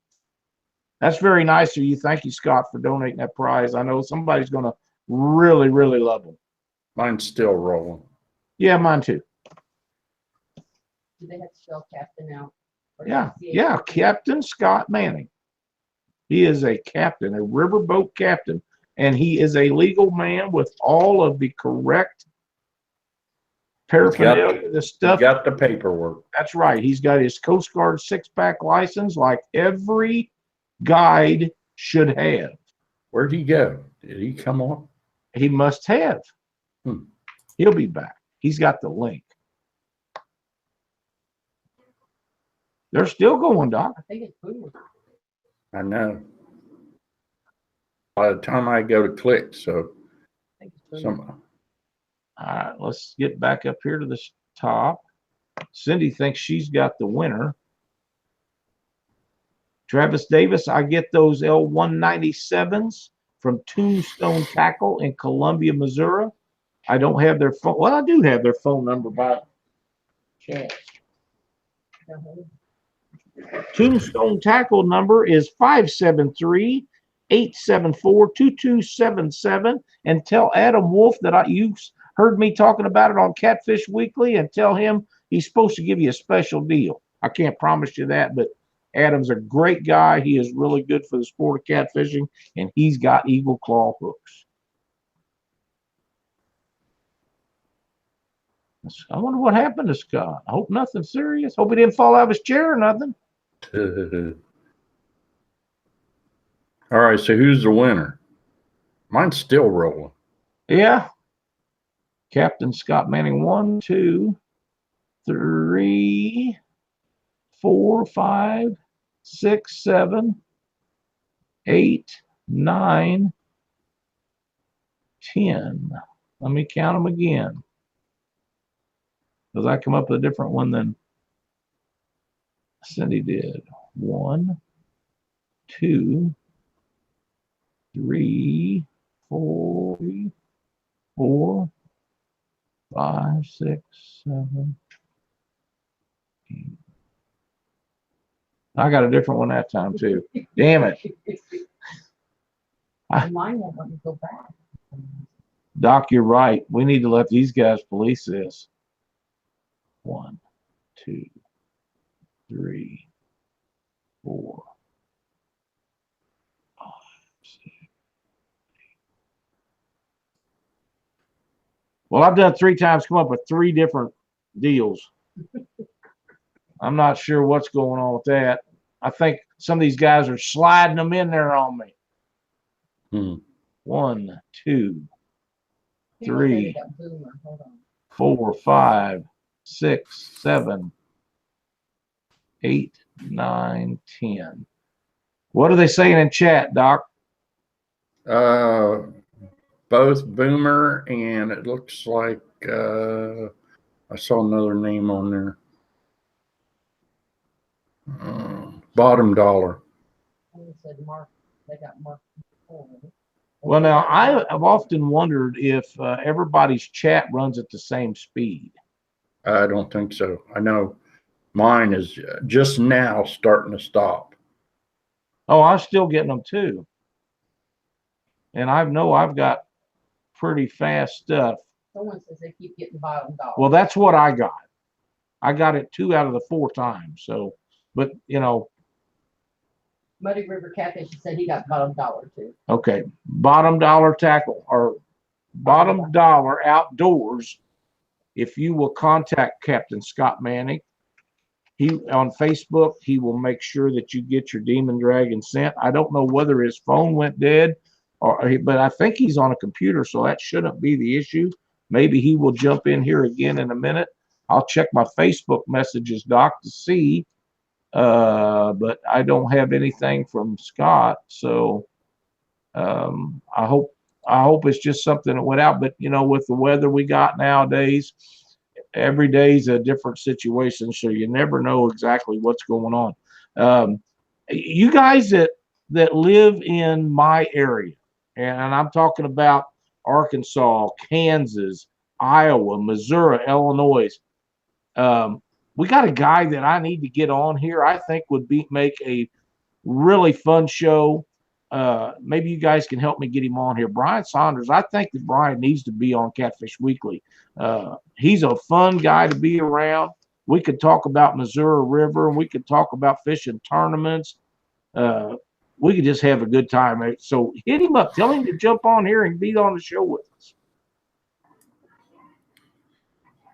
[SPEAKER 1] That's very nice of you. Thank you, Scott, for donating that prize. I know somebody's going to really, really love them.
[SPEAKER 2] Mine's still rolling.
[SPEAKER 1] Yeah, mine too.
[SPEAKER 4] Do they have to spell captain out? Or
[SPEAKER 1] Yeah,
[SPEAKER 4] CH?
[SPEAKER 1] yeah, Captain Scott Manning. He is a captain, a riverboat captain, and he is a legal man with all of the correct paraphernalia, the stuff.
[SPEAKER 2] He got the paperwork.
[SPEAKER 1] That's right. He's got his Coast Guard 6-pack license like every guide should have.
[SPEAKER 2] Where'd he go? Did he come on?
[SPEAKER 1] He must have. He'll be back. He's got the link. They're still going, Doc.
[SPEAKER 4] I think it's Boomer.
[SPEAKER 2] I know. By the time I go to click, so
[SPEAKER 4] I think it's Boomer.
[SPEAKER 2] some
[SPEAKER 1] All right, let's get back up here to the top. Cindy thinks she's got the winner. Travis Davis, I get those L197s from Tombstone Tackle in Columbia, Missouri. I don't have their phone. Well, I do have their phone number by chance. Tombstone Tackle number is 573-874-2277. And tell Adam Wolf that you heard me talking about it on Catfish Weekly, and tell him he's supposed to give you a special deal. I can't promise you that, but Adam's a great guy. He is really good for the sport of catfishing, and he's got Eagle Claw hooks. I wonder what happened to Scott. I hope nothing serious. Hope he didn't fall out of his chair or nothing.
[SPEAKER 2] All right, so who's the winner? Mine's still rolling.
[SPEAKER 1] Yeah. Captain Scott Manning, 1, 2, 3, 4, 5, 6, 7, 8, 9, 10. Let me count them again, because I come up with a different one than Cindy did. 1, 2, 3, 4, 5, 6, 7, 8. I got a different one that time too. Damn it.
[SPEAKER 4] Mine won't let me go back.
[SPEAKER 1] Doc, you're right. We need to let these guys police this. 1, 2, 3, 4, 5, 6. Well, I've done 3 times, come up with 3 different deals. I'm not sure what's going on with that. I think some of these guys are sliding them in there on me. 1, 2, 3, 4, 5, 6, 7, 8, 9, 10. What are they saying in chat, Doc?
[SPEAKER 2] Both Boomer and it looks like I saw another name on there. Bottom Dollar.
[SPEAKER 1] Well, now I've often wondered if everybody's chat runs at the same speed.
[SPEAKER 2] I don't think so. I know mine is just now starting to stop.
[SPEAKER 1] Oh, I'm still getting them too. And I know I've got pretty fast stuff.
[SPEAKER 4] Someone says they keep getting bottom dollar.
[SPEAKER 1] Well, that's what I got. I got it 2 out of the 4 times. So, but you know.
[SPEAKER 4] Muddy River Catfish said he got bottom dollar too.
[SPEAKER 1] Okay, Bottom Dollar Tackle or Bottom Dollar Outdoors. If you will contact Captain Scott Manning, he on Facebook, he will make sure that you get your Demon Dragon sent. I don't know whether his phone went dead, but I think he's on a computer, so that shouldn't be the issue. Maybe he will jump in here again in a minute. I'll check my Facebook messages, Doc, to see. But I don't have anything from Scott, so I hope it's just something that went out. But you know, with the weather we got nowadays, every day's a different situation, so you never know exactly what's going on. You guys that live in my area, and I'm talking about Arkansas, Kansas, Iowa, Missouri, Illinois. We got a guy that I need to get on here. I think would make a really fun show. Maybe you guys can help me get him on here. Brian Saunders. I think that Brian needs to be on Catfish Weekly. He's a fun guy to be around. We could talk about Missouri River, and we could talk about fishing tournaments. We could just have a good time. So hit him up. Tell him to jump on here and be on the show with us.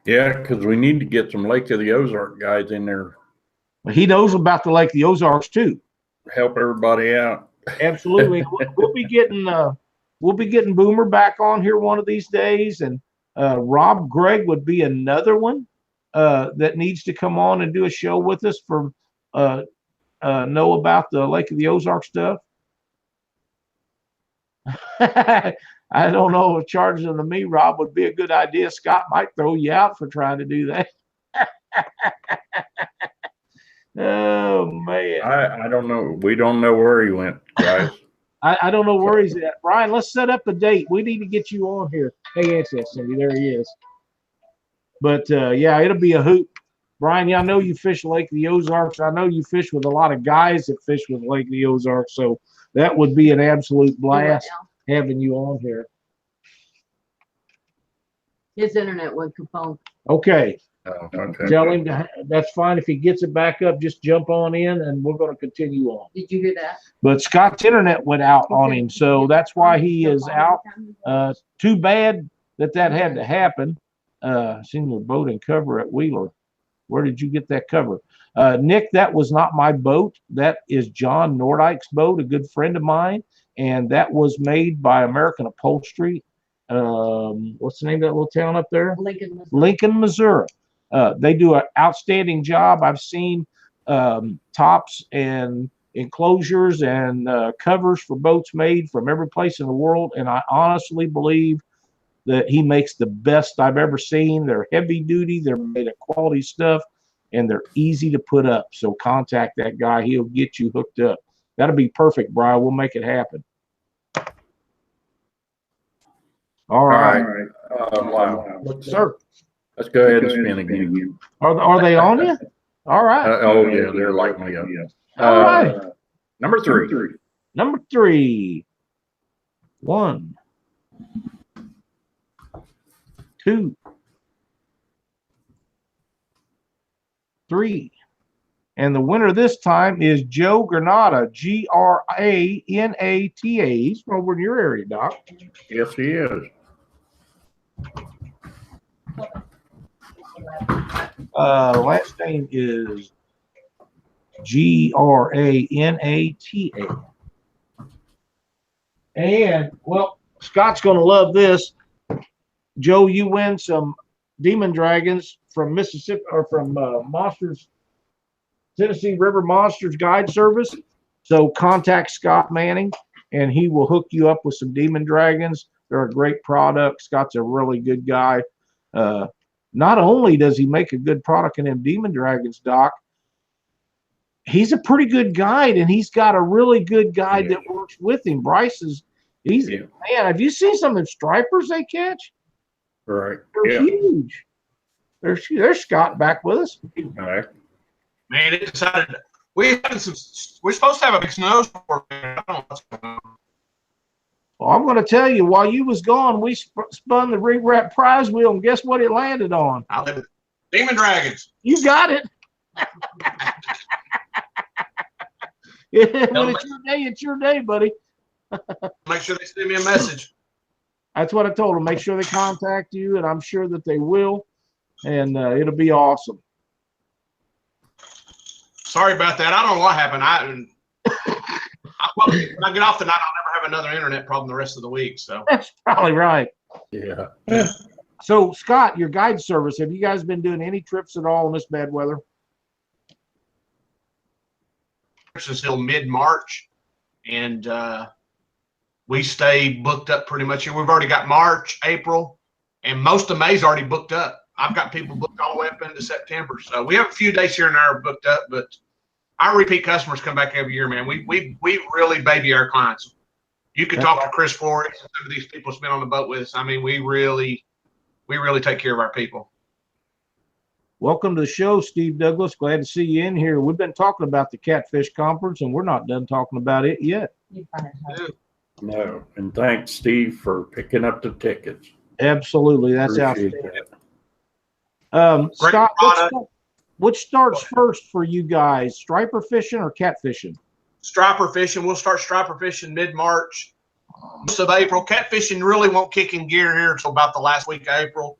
[SPEAKER 2] Yeah, because we need to get some Lake of the Ozark guys in there.
[SPEAKER 1] He knows about the Lake of the Ozarks too.
[SPEAKER 2] Help everybody out.
[SPEAKER 1] Absolutely. We'll be getting Boomer back on here one of these days, and Rob Gregg would be another one that needs to come on and do a show with us for know about the Lake of the Ozark stuff. I don't know if charging them to me, Rob, would be a good idea. Scott might throw you out for trying to do that. Oh man.
[SPEAKER 2] I don't know. We don't know where he went, guys.
[SPEAKER 1] I don't know where he's at. Brian, let's set up a date. We need to get you on here. Hey, that's it, Cindy. There he is. But yeah, it'll be a hoot. Brian, yeah, I know you fish Lake of the Ozarks. I know you fish with a lot of guys that fish with Lake of the Ozarks. So that would be an absolute blast having you on here.
[SPEAKER 4] His internet went kapunk.
[SPEAKER 1] Okay.
[SPEAKER 2] Oh, okay.
[SPEAKER 1] Tell him that's fine. If he gets it back up, just jump on in and we're going to continue on.
[SPEAKER 4] Did you hear that?
[SPEAKER 1] But Scott's internet went out on him, so that's why he is out. Too bad that had to happen. Seen your boat and cover at Wheeler. Where did you get that cover? Nick, that was not my boat. That is John Nordike's boat, a good friend of mine. And that was made by American Upholstery. What's the name of that little town up there?
[SPEAKER 4] Lincoln, Missouri.
[SPEAKER 1] Lincoln, Missouri. They do an outstanding job. I've seen tops and enclosures and covers for boats made from every place in the world. And I honestly believe that he makes the best I've ever seen. They're heavy duty. They're made of quality stuff, and they're easy to put up. So contact that guy. He'll get you hooked up. That'll be perfect, Brian. We'll make it happen. All right.
[SPEAKER 2] Wow.
[SPEAKER 1] Sir.
[SPEAKER 2] Let's go ahead and spin again.
[SPEAKER 1] Are they on you? All right.
[SPEAKER 2] Oh, yeah. They're lighting me up.
[SPEAKER 1] All right.
[SPEAKER 2] Number three.
[SPEAKER 1] Number 3. 1, 2, 3. And the winner this time is Joe Granata, Granata. He's from over in your area, Doc.
[SPEAKER 2] Yes, he is.
[SPEAKER 1] Last name is Granata. And, well, Scott's going to love this. Joe, you win some Demon Dragons from Mississippi or from Monsters, Tennessee River Monsters Guide Service. So contact Scott Manning, and he will hook you up with some Demon Dragons. They're a great product. Scott's a really good guy. Not only does he make a good product in them Demon Dragons, Doc, he's a pretty good guide, and he's got a really good guide that works with him. Bryce is, man, have you seen some of the stripers they catch?
[SPEAKER 2] Right.
[SPEAKER 1] They're huge. There's Scott back with us.
[SPEAKER 2] All right.
[SPEAKER 3] Man, it decided we're supposed to have a big snowstorm. I don't know what's going on.
[SPEAKER 1] Well, I'm going to tell you, while you was gone, we spun the ring wrap prize wheel, and guess what it landed on?
[SPEAKER 3] I live with Demon Dragons.
[SPEAKER 1] You got it. When it's your day, buddy.
[SPEAKER 3] Make sure they send me a message.
[SPEAKER 1] That's what I told them. Make sure they contact you, and I'm sure that they will, and it'll be awesome.
[SPEAKER 3] Sorry about that. I don't know what happened. When I get off tonight, I'll never have another internet problem the rest of the week. So
[SPEAKER 1] That's probably right.
[SPEAKER 2] Yeah.
[SPEAKER 1] So, Scott, your guide service, have you guys been doing any trips at all in this bad weather?
[SPEAKER 3] until mid-March, and we stay booked up pretty much. We've already got March, April, and most of May's already booked up. I've got people booked all the way up into September. So we have a few days here and there booked up, but our repeat customers come back every year, man. We really baby our clients. You can talk to Chris Flores and some of these people that's been on the boat with us. I mean, we really take care of our people.
[SPEAKER 1] Welcome to the show, Steve Douglas. Glad to see you in here. We've been talking about the Catfish Conference, and we're not done talking about it yet.
[SPEAKER 2] No, and thanks, Steve, for picking up the tickets.
[SPEAKER 1] Absolutely, that's
[SPEAKER 2] Appreciate
[SPEAKER 1] outstanding.
[SPEAKER 2] that.
[SPEAKER 1] Scott, which starts first for you guys, striper fishing or catfishing?
[SPEAKER 3] Striper fishing. We'll start striper fishing mid-March, most of April. Catfishing really won't kick in gear here until about the last week of April.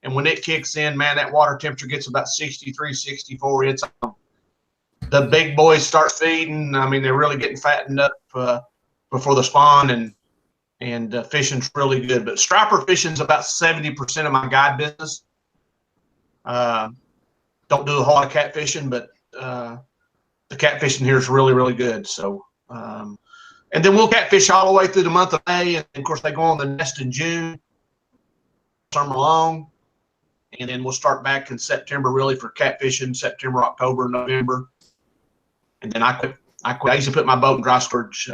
[SPEAKER 3] And when it kicks in, man, that water temperature gets about 63, 64. It's the big boys start feeding. I mean, they're really getting fattened up before the spawn, and fishing's really good. But striper fishing's about 70% of my guide business. Don't do a whole lot of catfishing, but the catfishing here is really, really good. So, and then we'll catfish all the way through the month of May. And of course, they go on the nest in June, summer long. And then we'll start back in September, really, for catfishing, September, October, November. And then I quit. I used to put my boat in dry storage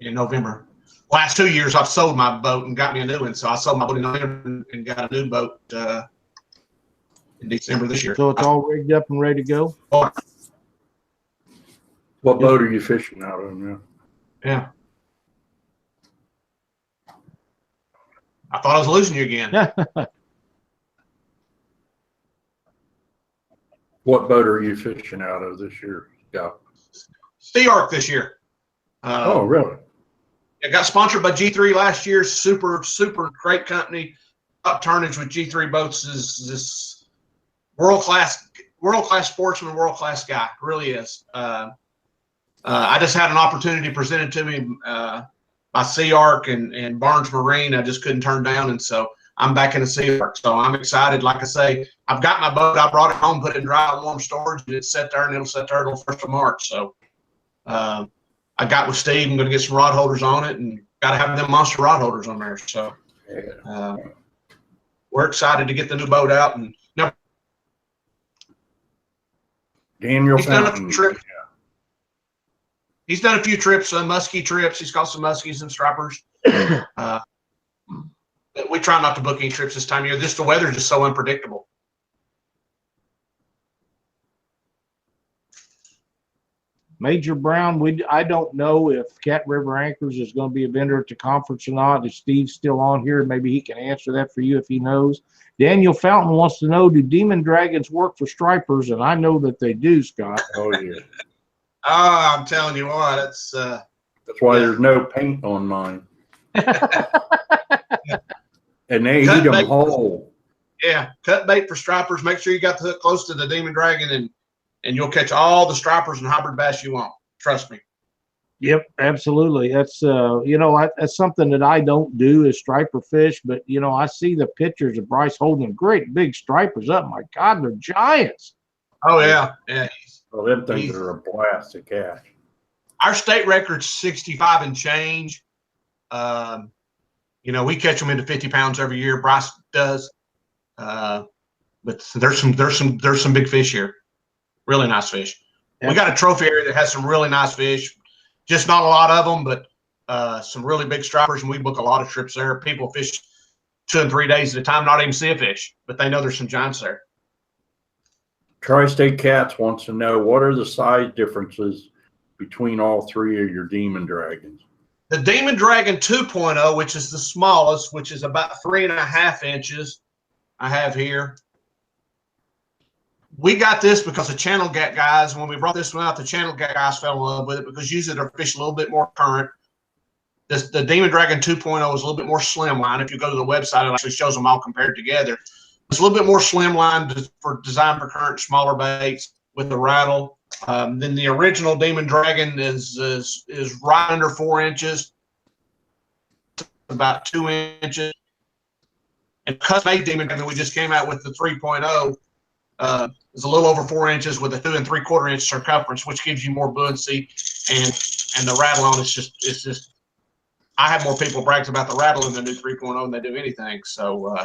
[SPEAKER 3] in November. Last 2 years, I've sold my boat and got me a new one. So I sold my boat in November and got a new boat in December this year.
[SPEAKER 1] So it's all rigged up and ready to go?
[SPEAKER 2] What boat are you fishing out of, man?
[SPEAKER 3] Yeah. I thought I was losing you again.
[SPEAKER 2] What boat are you fishing out of this year? Yeah.
[SPEAKER 3] Sea Arc this year.
[SPEAKER 2] Oh, really?
[SPEAKER 3] It got sponsored by G3 last year. Super great company. Up turnage with G3 boats is this world class sportsman, world class guy. Really is. I just had an opportunity presented to me by Sea Arc and Barnes Marine. I just couldn't turn down, and so I'm back in the Sea Arc. So I'm excited. Like I say, I've got my boat. I brought it home, put it in dry and warm storage, and it's set there, and it'll set there until 1st of March. So I got with Steve. I'm going to get some rod holders on it, and got to have them monster rod holders on there. So we're excited to get the new boat out. And now,
[SPEAKER 2] Daniel
[SPEAKER 3] he's done a
[SPEAKER 2] Fountain.
[SPEAKER 3] few trips. He's done a few trips, muskie trips. He's got some muskies and stripers. We try not to book any trips this time of year. Just the weather is just so unpredictable.
[SPEAKER 1] Major Brown, I don't know if Cat River Anchors is going to be a vendor at the conference or not. Is Steve still on here? Maybe he can answer that for you if he knows. Daniel Fountain wants to know, do Demon Dragons work for stripers? And I know that they do, Scott.
[SPEAKER 2] Oh, yeah.
[SPEAKER 3] I'm telling you what,
[SPEAKER 2] that's why there's no paint on mine. And they eat them whole.
[SPEAKER 3] Yeah, cut bait for stripers. Make sure you got the hook close to the Demon Dragon, and you'll catch all the stripers and hybrid bass you want. Trust me.
[SPEAKER 1] Yep, absolutely. That's that's something that I don't do is striper fish, but I see the pictures of Bryce holding great big stripers up. My God, they're giants.
[SPEAKER 3] Oh yeah, yeah.
[SPEAKER 2] Well, them things are a blast to catch.
[SPEAKER 3] Our state record's 65 and change. We catch them into 50 pounds every year. Bryce does, but there's some big fish here. Really nice fish. Yep. We got a trophy area that has some really nice fish. Just not a lot of them, but some really big stripers, and we book a lot of trips there. People fish 2 and 3 days at a time, not even see a fish, but they know there's some giants there.
[SPEAKER 2] Tri-State Cats wants to know, what are the size differences between all three of your Demon Dragons?
[SPEAKER 3] The Demon Dragon 2.0, which is the smallest, which is about 3.5 inches, I have here. We got this because the channel gat guys, when we brought this one out, the channel gat guys fell in love with it because usually they're fishing a little bit more current. The Demon Dragon 2.0 is a little bit more slimline. If you go to the website, it actually shows them all compared together. It's a little bit more slimline for design for current, smaller baits with the rattle. Then the original Demon Dragon is right under 4 inches, about 2 inches. And custom-made Demon Dragon we just came out with the 3.0 is a little over 4 inches with a 2 3/4 inch circumference, which gives you more buoyancy, and the rattle on it's just I have more people brags about the rattle in the new 3.0 than they do anything. So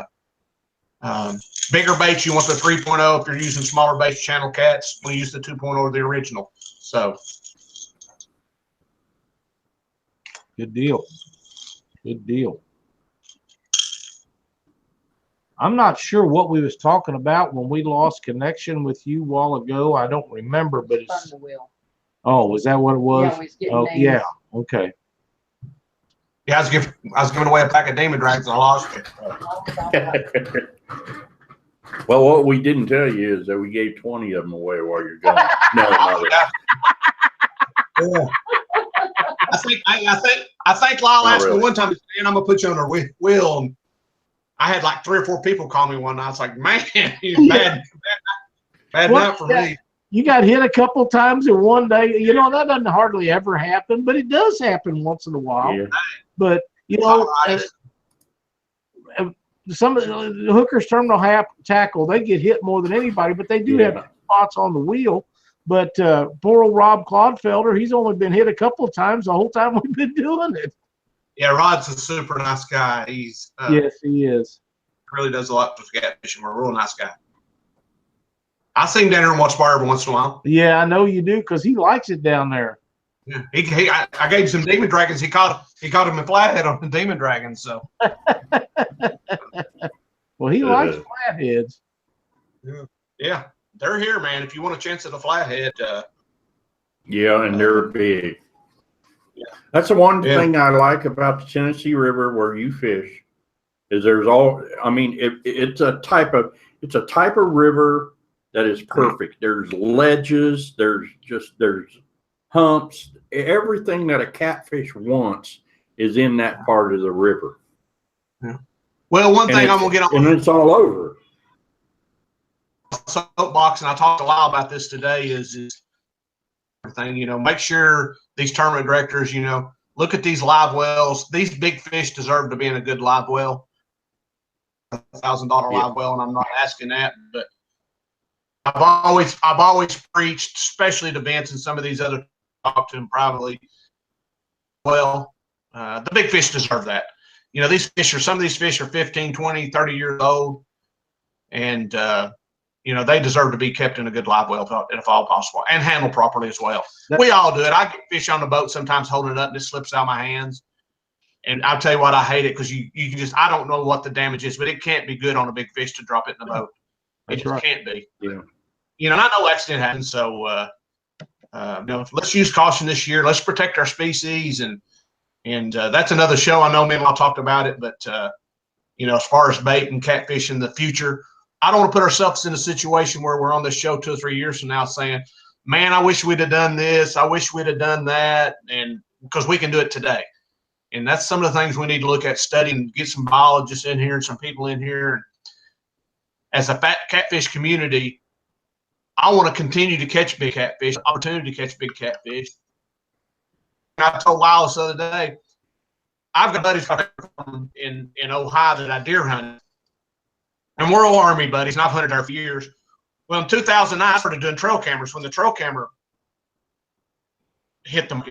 [SPEAKER 3] bigger baits, you want the 3.0. If you're using smaller baits, channel cats, we use the 2.0 or the original. So
[SPEAKER 1] Good deal. Good deal. I'm not sure what we was talking about when we lost connection with you a while ago. I don't remember, but
[SPEAKER 4] Turn
[SPEAKER 1] it's,
[SPEAKER 4] the wheel.
[SPEAKER 1] oh, was that what it was?
[SPEAKER 4] Yeah, we was getting
[SPEAKER 1] Oh,
[SPEAKER 4] names.
[SPEAKER 1] yeah. Okay.
[SPEAKER 3] yeah, I was giving away a pack of demon dragons and I lost it.
[SPEAKER 2] Well, what we didn't tell you is that we gave 20 of them away while you're gone. No, not really.
[SPEAKER 3] Yeah. I think Lyle
[SPEAKER 2] Not
[SPEAKER 3] asked me
[SPEAKER 2] really.
[SPEAKER 3] one time, man, I'm gonna put you on a wheel. And I had like 3 or 4 people call me one night. I was like, man, bad
[SPEAKER 1] Well,
[SPEAKER 3] night for me.
[SPEAKER 1] You got hit a couple times in one day. You know, that doesn't hardly ever happen, but it does happen once in a while.
[SPEAKER 2] Yeah.
[SPEAKER 1] But, you know, some of the hookers terminal tackle, they get hit more than anybody, but they do have spots on the wheel. But poor old Rob Clodfelder, he's only been hit a couple of times the whole time we've been doing it.
[SPEAKER 3] Yeah, Rod's a super nice guy. He's
[SPEAKER 1] Yes, he is.
[SPEAKER 3] really does a lot for catfishing. We're a real nice guy. I see him down there and watch bar every once in a while.
[SPEAKER 1] Yeah, I know you do because he likes it down there.
[SPEAKER 3] Yeah, I gave him some demon dragons. He caught him in flathead on the demon dragons. So
[SPEAKER 1] Well, he likes flatheads.
[SPEAKER 3] yeah, they're here, man. If you want a chance at a flathead,
[SPEAKER 2] Yeah, and they're big. Yeah. That's the one thing I like about the Tennessee River where you fish is there's all. I mean, it's a type of river that is perfect. There's ledges. There's humps. Everything that a catfish wants is in that part of the river.
[SPEAKER 3] Yeah. Well, one thing I'm gonna get on,
[SPEAKER 2] and it's all over.
[SPEAKER 3] Soapbox, and I talked to Lyle about this today. Is everything, you know, make sure these tournament directors, you know, look at these live wells. These big fish deserve to be in a good live well, $1,000 live well, and I'm not asking that, but I've always preached, especially to Vince and some of these other, talk to him privately. Well, the big fish deserve that. You know, some of these fish are 15, 20, 30 years old, and you know, they deserve to be kept in a good live well if all possible, and handled properly as well. We all do it. I get fish on the boat sometimes holding it up and it slips out of my hands. And I'll tell you what, I hate it because you can just, I don't know what the damage is, but it can't be good on a big fish to drop it in the boat. It just can't be.
[SPEAKER 2] Yeah.
[SPEAKER 3] You know, and I know accident happens, so you know, let's use caution this year. Let's protect our species, and that's another show. I know me and I talked about it, but you know, as far as bait and catfish in the future, I don't want to put ourselves in a situation where we're on this show 2 or 3 years from now saying, man, I wish we'd have done this. I wish we'd have done that. And because we can do it today. And that's some of the things we need to look at, studying, get some biologists in here and some people in here. As a catfish community, I want to continue to catch big catfish, opportunity to catch big catfish. I told Lyle this other day, I've got buddies in Ohio that I deer hunted. And we're all Army buddies, and I've hunted there for years. Well, in 2009, I started doing trail cameras. When the trail camera hit them,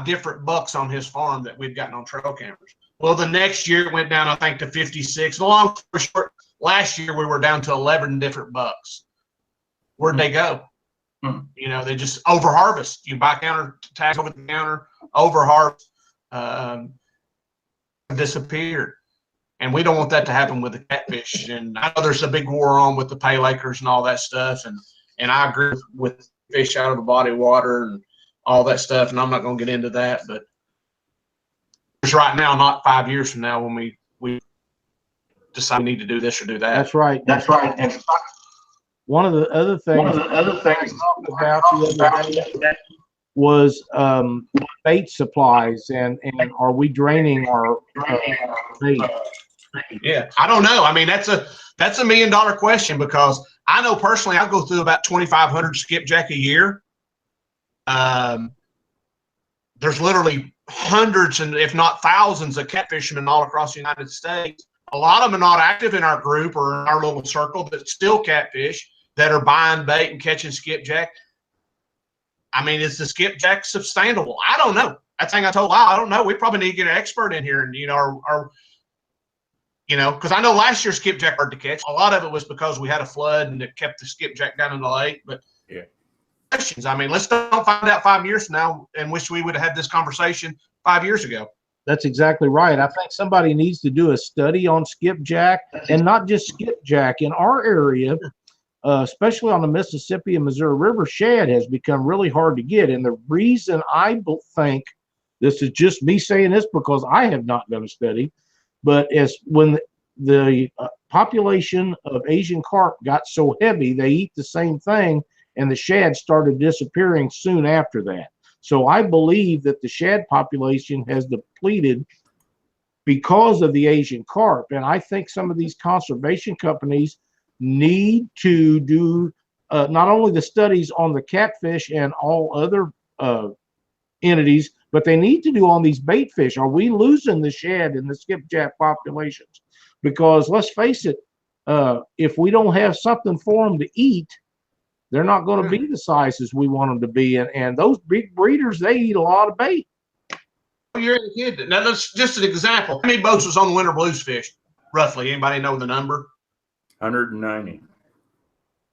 [SPEAKER 3] different bucks on his farm that we'd gotten on trail cameras. Well, the next year it went down, I think, to 56. Long story short, last year we were down to 11 different bucks. Where'd they go? You know, they just overharvest. You buy counter tags over the counter, overharvest, disappeared. And we don't want that to happen with the catfish. And I know there's a big war on with the pale acres and all that stuff. And I agree with fish out of the body of water and all that stuff. And I'm not going to get into that. But it's right now, not 5 years from now when we decide we need to do this or do that.
[SPEAKER 1] That's right. That's right. And one of the other things I talked about the other day was bait supplies and are we draining our bait?
[SPEAKER 3] Yeah, I don't know. I mean, that's a $1 million question, because I know personally I go through about 2,500 skipjack a year. There's literally hundreds and if not thousands of catfishermen all across the United States. A lot of them are not active in our group or in our little circle, but still catfish that are buying bait and catching skipjack. I mean, is the skipjack sustainable? I don't know. that thing I told Lyle, I don't know. We probably need to get an expert in here, and because I know last year skipjack hard to catch. A lot of it was because we had a flood and it kept the skipjack down in the lake. But
[SPEAKER 2] Yeah.
[SPEAKER 3] Questions. I mean, let's don't find out 5 years from now and wish we would have had this conversation 5 years ago.
[SPEAKER 1] That's exactly right. I think somebody needs to do a study on skipjack, and not just skipjack. In our area, especially on the Mississippi and Missouri River, shad has become really hard to get. And the reason I think, this is just me saying this because I have not done a study, but as when the population of Asian carp got so heavy, they eat the same thing, and the shad started disappearing soon after that. So I believe that the shad population has depleted because of the Asian carp. And I think some of these conservation companies need to do not only the studies on the catfish and all other entities, but they need to do on these bait fish. Are we losing the shad in the skipjack populations? Because let's face it, if we don't have something for them to eat, they're not going to be the sizes we want them to be. And those big breeders, they eat a lot of bait.
[SPEAKER 3] You're a kid. Now, that's just an example. How many boats was on the winter blues fish, roughly? Anybody know the number?
[SPEAKER 2] 190.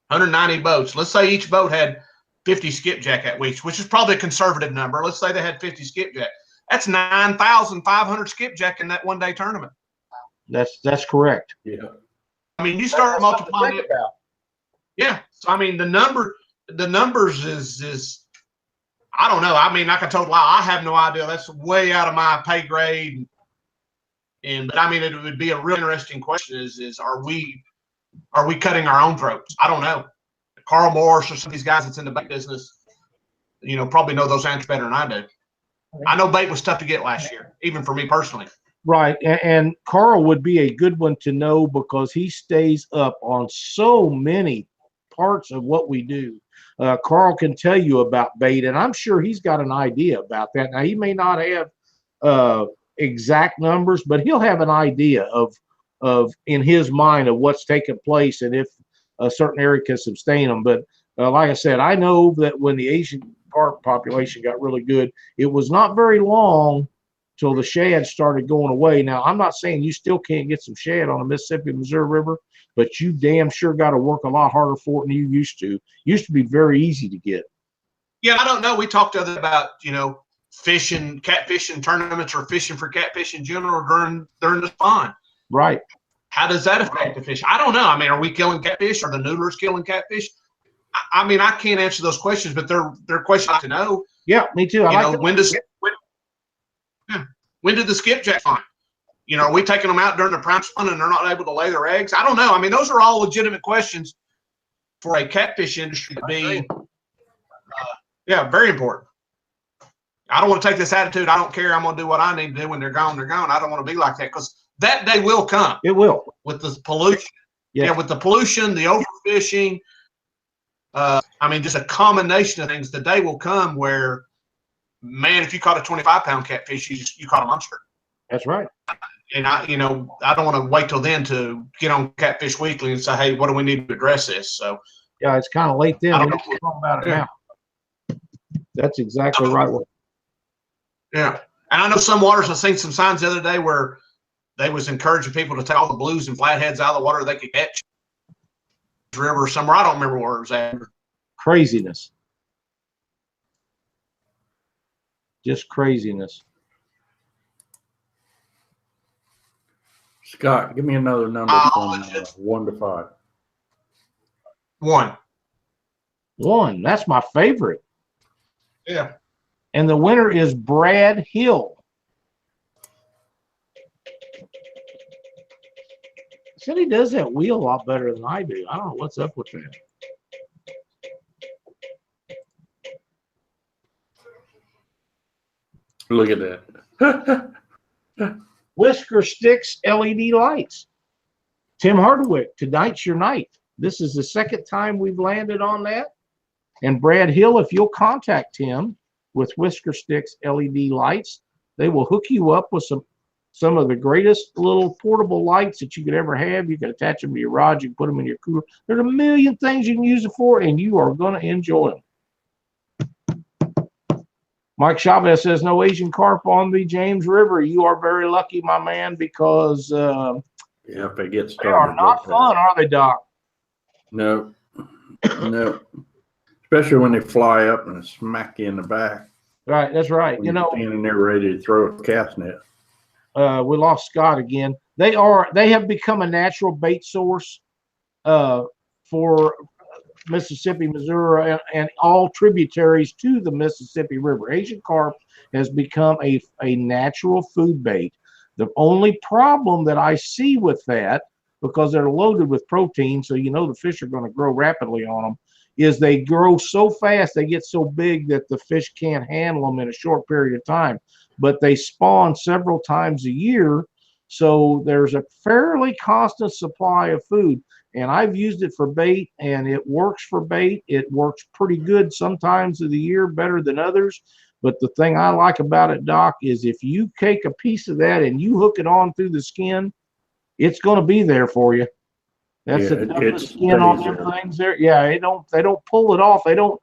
[SPEAKER 3] 190 boats. Let's say each boat had 50 skipjack at week, which is probably a conservative number. Let's say they had 50 skipjack. That's 9,500 skipjack in that one-day tournament.
[SPEAKER 1] That's correct.
[SPEAKER 2] Yeah.
[SPEAKER 3] I mean, you start multiplying it. Yeah. So I mean, the numbers is I don't know. I mean, like I told Lyle, I have no idea. That's way out of my pay grade. But I mean, it would be a real interesting question: is are we cutting our own throats? I don't know. Carl Morris or some of these guys that's in the bait business, probably know those answers better than I do. I know bait was tough to get last year, even for me personally.
[SPEAKER 1] Right. And Carl would be a good one to know because he stays up on so many parts of what we do. Carl can tell you about bait, and I'm sure he's got an idea about that. Now, he may not have exact numbers, but he'll have an idea of in his mind of what's taking place and if a certain area can sustain them. But like I said, I know that when the Asian carp population got really good, it was not very long till the shad started going away. Now, I'm not saying you still can't get some shad on the Mississippi, Missouri River, but you damn sure got to work a lot harder for it than you used to. Used to be very easy to get.
[SPEAKER 3] Yeah, I don't know. We talked about, fishing, catfishing tournaments or fishing for catfish in general during the spawn.
[SPEAKER 1] Right.
[SPEAKER 3] How does that affect the fish? I don't know. I mean, are we killing catfish? Are the noodlers killing catfish? I mean, I can't answer those questions, but they're questions to know.
[SPEAKER 1] Yeah, me too.
[SPEAKER 3] When did the skipjack spawn? Are we taking them out during the prime spawn and they're not able to lay their eggs? I don't know. I mean, those are all legitimate questions for a catfish industry to be, very important. I don't want to take this attitude. I don't care. I'm going to do what I need to do. When they're gone, they're gone. I don't want to be like that because that day will come.
[SPEAKER 1] It will.
[SPEAKER 3] With the pollution. Yeah, with the pollution, the overfishing. I mean, just a combination of things. The day will come where, man, if you caught a 25-pound catfish, you caught a monster.
[SPEAKER 1] That's right.
[SPEAKER 3] And I don't want to wait till then to get on Catfish Weekly and say, hey, what do we need to address this? So
[SPEAKER 1] yeah, it's kind of late then.
[SPEAKER 3] I
[SPEAKER 1] We
[SPEAKER 3] don't
[SPEAKER 1] need to talk about it now. That's exactly right.
[SPEAKER 3] Yeah. And I know some waters, I've seen some signs the other day where they was encouraging people to take all the blues and flatheads out of the water they could catch. River somewhere. I don't remember where it was at.
[SPEAKER 1] Craziness. Just craziness.
[SPEAKER 2] Scott, give me another number from 1 to 5.
[SPEAKER 3] 1.
[SPEAKER 1] 1. That's my favorite.
[SPEAKER 3] Yeah.
[SPEAKER 1] And the winner is Brad Hill. Said he does that wheel a lot better than I do. I don't know what's up with that.
[SPEAKER 2] Look at that.
[SPEAKER 1] Whisker Sticks LED lights. Tim Hardwick, tonight's your night. This is the second time we've landed on that. And Brad Hill, if you'll contact him with Whisker Sticks LED lights, they will hook you up with some of the greatest little portable lights that you could ever have. You can attach them to your rod. You can put them in your cooler. There's a million things you can use it for, and you are going to enjoy them. Mike Chavez says no Asian carp on the James River. You are very lucky, my man, because
[SPEAKER 2] Yeah, if they get
[SPEAKER 1] they
[SPEAKER 2] started.
[SPEAKER 1] are not fun, are they, Doc?
[SPEAKER 2] No, no. Especially when they fly up and smack you in the back.
[SPEAKER 1] Right, that's right.
[SPEAKER 2] When
[SPEAKER 1] You
[SPEAKER 2] you're
[SPEAKER 1] know,
[SPEAKER 2] standing there ready to throw a cast net.
[SPEAKER 1] we lost Scott again. They have become a natural bait source for Mississippi, Missouri, and all tributaries to the Mississippi River. Asian carp has become a natural food bait. The only problem that I see with that, because they're loaded with protein, so you know the fish are going to grow rapidly on them, is they grow so fast, they get so big that the fish can't handle them in a short period of time. But they spawn several times a year, so there's a fairly constant supply of food. And I've used it for bait, and it works for bait. It works pretty good sometimes of the year, better than others. But the thing I like about it, Doc, is if you take a piece of that and you hook it on through the skin, it's going to be there for you. That's the toughest skin on them things there. Yeah, they don't pull it off. They don't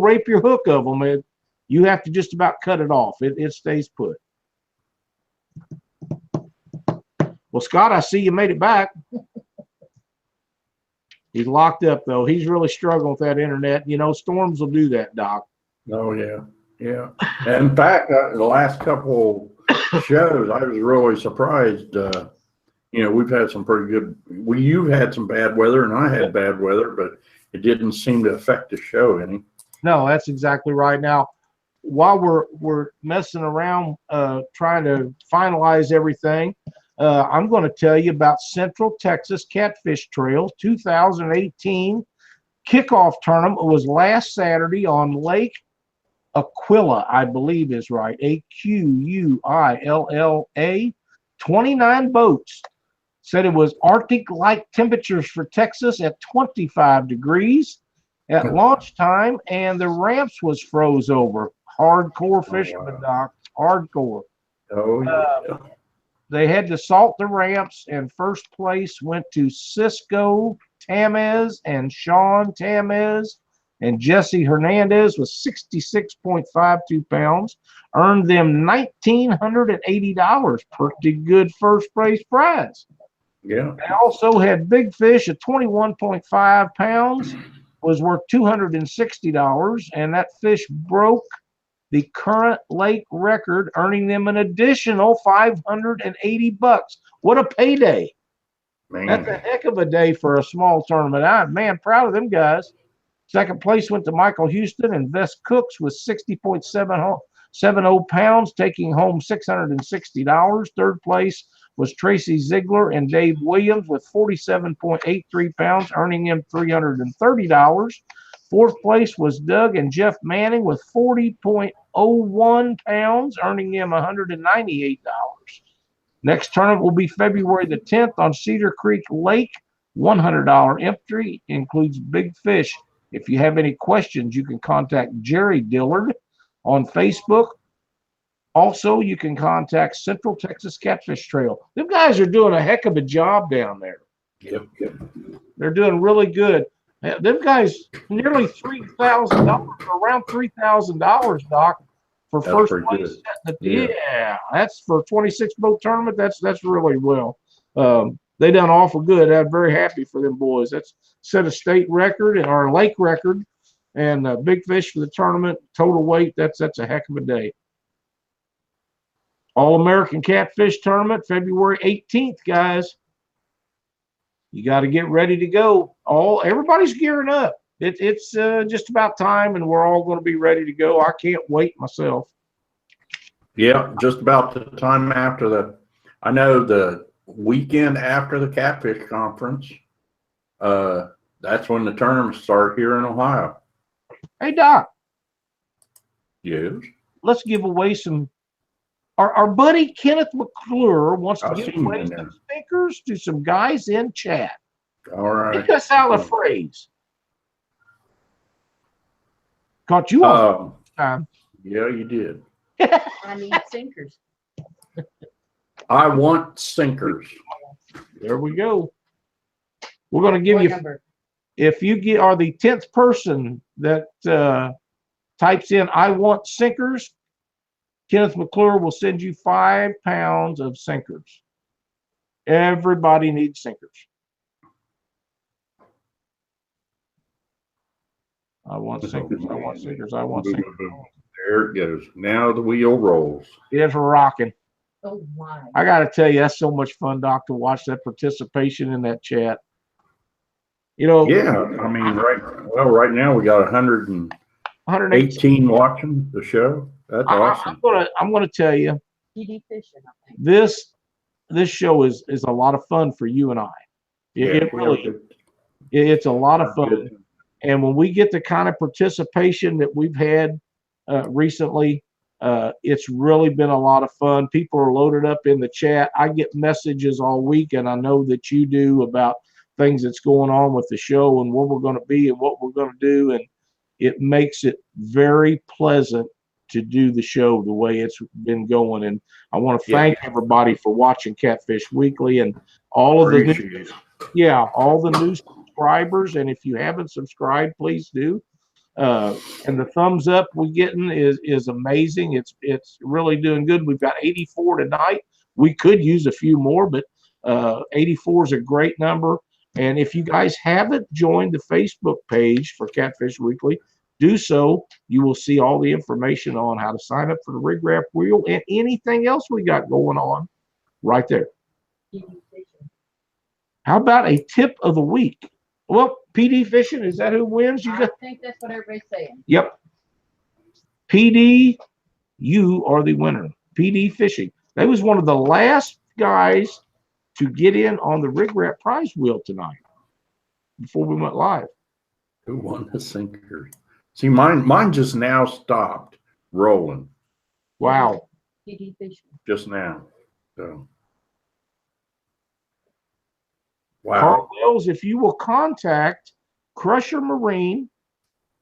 [SPEAKER 1] rape your hook of them. You have to just about cut it off. It stays put. Well, Scott, I see you made it back. He's locked up, though. He's really struggling with that internet. You know, storms will do that, Doc.
[SPEAKER 2] Oh, yeah. Yeah. And in fact, the last couple shows, I was really surprised. You know, we've had some pretty good, you've had some bad weather, and I had bad weather, but it didn't seem to affect the show any.
[SPEAKER 1] No, that's exactly right. Now, while we're messing around trying to finalize everything, I'm going to tell you about Central Texas Catfish Trail 2018 kickoff tournament. It was last Saturday on Lake Aquila, I believe is right. Aquilla. 29 boats. Said it was Arctic-like temperatures for Texas at 25 degrees at launch time, and the ramps was froze over. Hardcore fishermen, Doc. Hardcore.
[SPEAKER 2] Oh, yeah.
[SPEAKER 1] They had to salt the ramps, and first place went to Cisco Tamez and Sean Tamez, and Jesse Hernandez with 66.52 pounds. Earned them $1,980. Pretty good first place prize.
[SPEAKER 2] Yeah.
[SPEAKER 1] They also had big fish at 21.5 pounds, was worth $260, and that fish broke the current lake record, earning them an additional $580. What a payday.
[SPEAKER 2] Man.
[SPEAKER 1] That's a heck of a day for a small tournament. I'm proud of them guys. Second place went to Michael Houston and Vess Cooks with 60.70 pounds, taking home $660. Third place was Tracy Ziegler and Dave Williams with 47.83 pounds, earning him $330. Fourth place was Doug and Jeff Manning with 40.01 pounds, earning him $198. Next tournament will be February the 10th on Cedar Creek Lake. $100 entry, includes big fish. If you have any questions, you can contact Jerry Dillard on Facebook. Also, you can contact Central Texas Catfish Trail. Them guys are doing a heck of a job down there.
[SPEAKER 2] Yep.
[SPEAKER 1] They're doing really good. Them guys, nearly $3,000, around $3,000, Doc, for
[SPEAKER 2] That's
[SPEAKER 1] first
[SPEAKER 2] pretty
[SPEAKER 1] place.
[SPEAKER 2] good.
[SPEAKER 1] Yeah, that's for a 26 boat tournament. That's really well. They done awful good. I'm very happy for them boys. That's set a state record and our lake record, and big fish for the tournament. Total weight. That's a heck of a day. All-American Catfish Tournament, February 18th, guys. You got to get ready to go. Everybody's gearing up. It's just about time, and we're all going to be ready to go. I can't wait myself.
[SPEAKER 2] Yeah, just about the time after I know the weekend after the Catfish Conference, that's when the tournaments start here in Ohio.
[SPEAKER 1] Hey, Doc.
[SPEAKER 2] Yes.
[SPEAKER 1] Let's give away some. Our buddy Kenneth McClure wants to give away some stickers to some guys in chat.
[SPEAKER 2] All right.
[SPEAKER 1] Take us out a phrase. Caught you off time.
[SPEAKER 2] Yeah, you did.
[SPEAKER 4] I need sinkers.
[SPEAKER 2] I want sinkers.
[SPEAKER 1] There we go. We're going to give
[SPEAKER 4] What
[SPEAKER 1] you,
[SPEAKER 4] number?
[SPEAKER 1] if you are the 10th person that types in I want sinkers, Kenneth McClure will send you 5 pounds of sinkers. Everybody needs sinkers. I want sinkers. I want sinkers. I want sinkers.
[SPEAKER 2] There it goes. Now the wheel rolls.
[SPEAKER 1] It's rocking.
[SPEAKER 4] Oh my.
[SPEAKER 1] I got to tell you, that's so much fun, Doc, to watch that participation in that chat. You know,
[SPEAKER 2] Yeah, I mean, right now we got 118 watching the show. That's awesome.
[SPEAKER 1] I'm gonna tell you,
[SPEAKER 4] PD fishing, I think.
[SPEAKER 1] this show is a lot of fun for you and I. It really, it's a lot of fun. And when we get the kind of participation that we've had recently, it's really been a lot of fun. People are loaded up in the chat. I get messages all week, and I know that you do, about things that's going on with the show and where we're going to be and what we're going to do. And it makes it very pleasant to do the show the way it's been going. And I want to thank everybody for watching Catfish Weekly and all of all the new subscribers. And if you haven't subscribed, please do. And the thumbs up we're getting is amazing. It's really doing good. We've got 84 tonight. We could use a few more, but 84 is a great number. And if you guys haven't joined the Facebook page for Catfish Weekly, do so. You will see all the information on how to sign up for the Rig Wrap Wheel and anything else we got going on right there. How about a tip of the week? Well, PD Fishing, is that who wins?
[SPEAKER 4] I think that's what everybody's saying.
[SPEAKER 1] Yep. PD, you are the winner. PD Fishing. That was one of the last guys to get in on the Rig Wrap prize wheel tonight before we went live.
[SPEAKER 2] Who won the sinker? See, mine just now stopped rolling.
[SPEAKER 1] Wow.
[SPEAKER 4] PD Fishing.
[SPEAKER 2] Just now. So. Wow.
[SPEAKER 1] Carl Wells, if you will contact Crusher Marine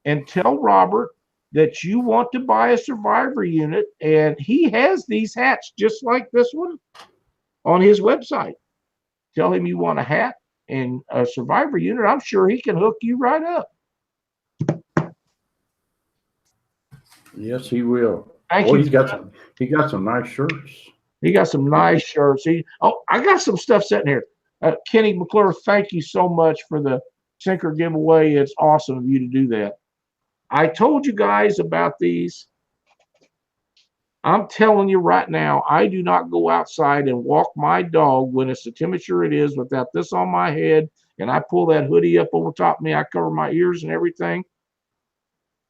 [SPEAKER 1] and tell Robert that you want to buy a survivor unit, and he has these hats just like this one on his website. Tell him you want a hat and a survivor unit. I'm sure he can hook you right up.
[SPEAKER 2] Yes, he will.
[SPEAKER 1] Thank you.
[SPEAKER 2] He got some nice shirts.
[SPEAKER 1] He got some nice shirts. I got some stuff sitting here. Kenny McClure, thank you so much for the sinker giveaway. It's awesome of you to do that. I told you guys about these. I'm telling you right now, I do not go outside and walk my dog when it's the temperature it is without this on my head, and I pull that hoodie up over top of me. I cover my ears and everything.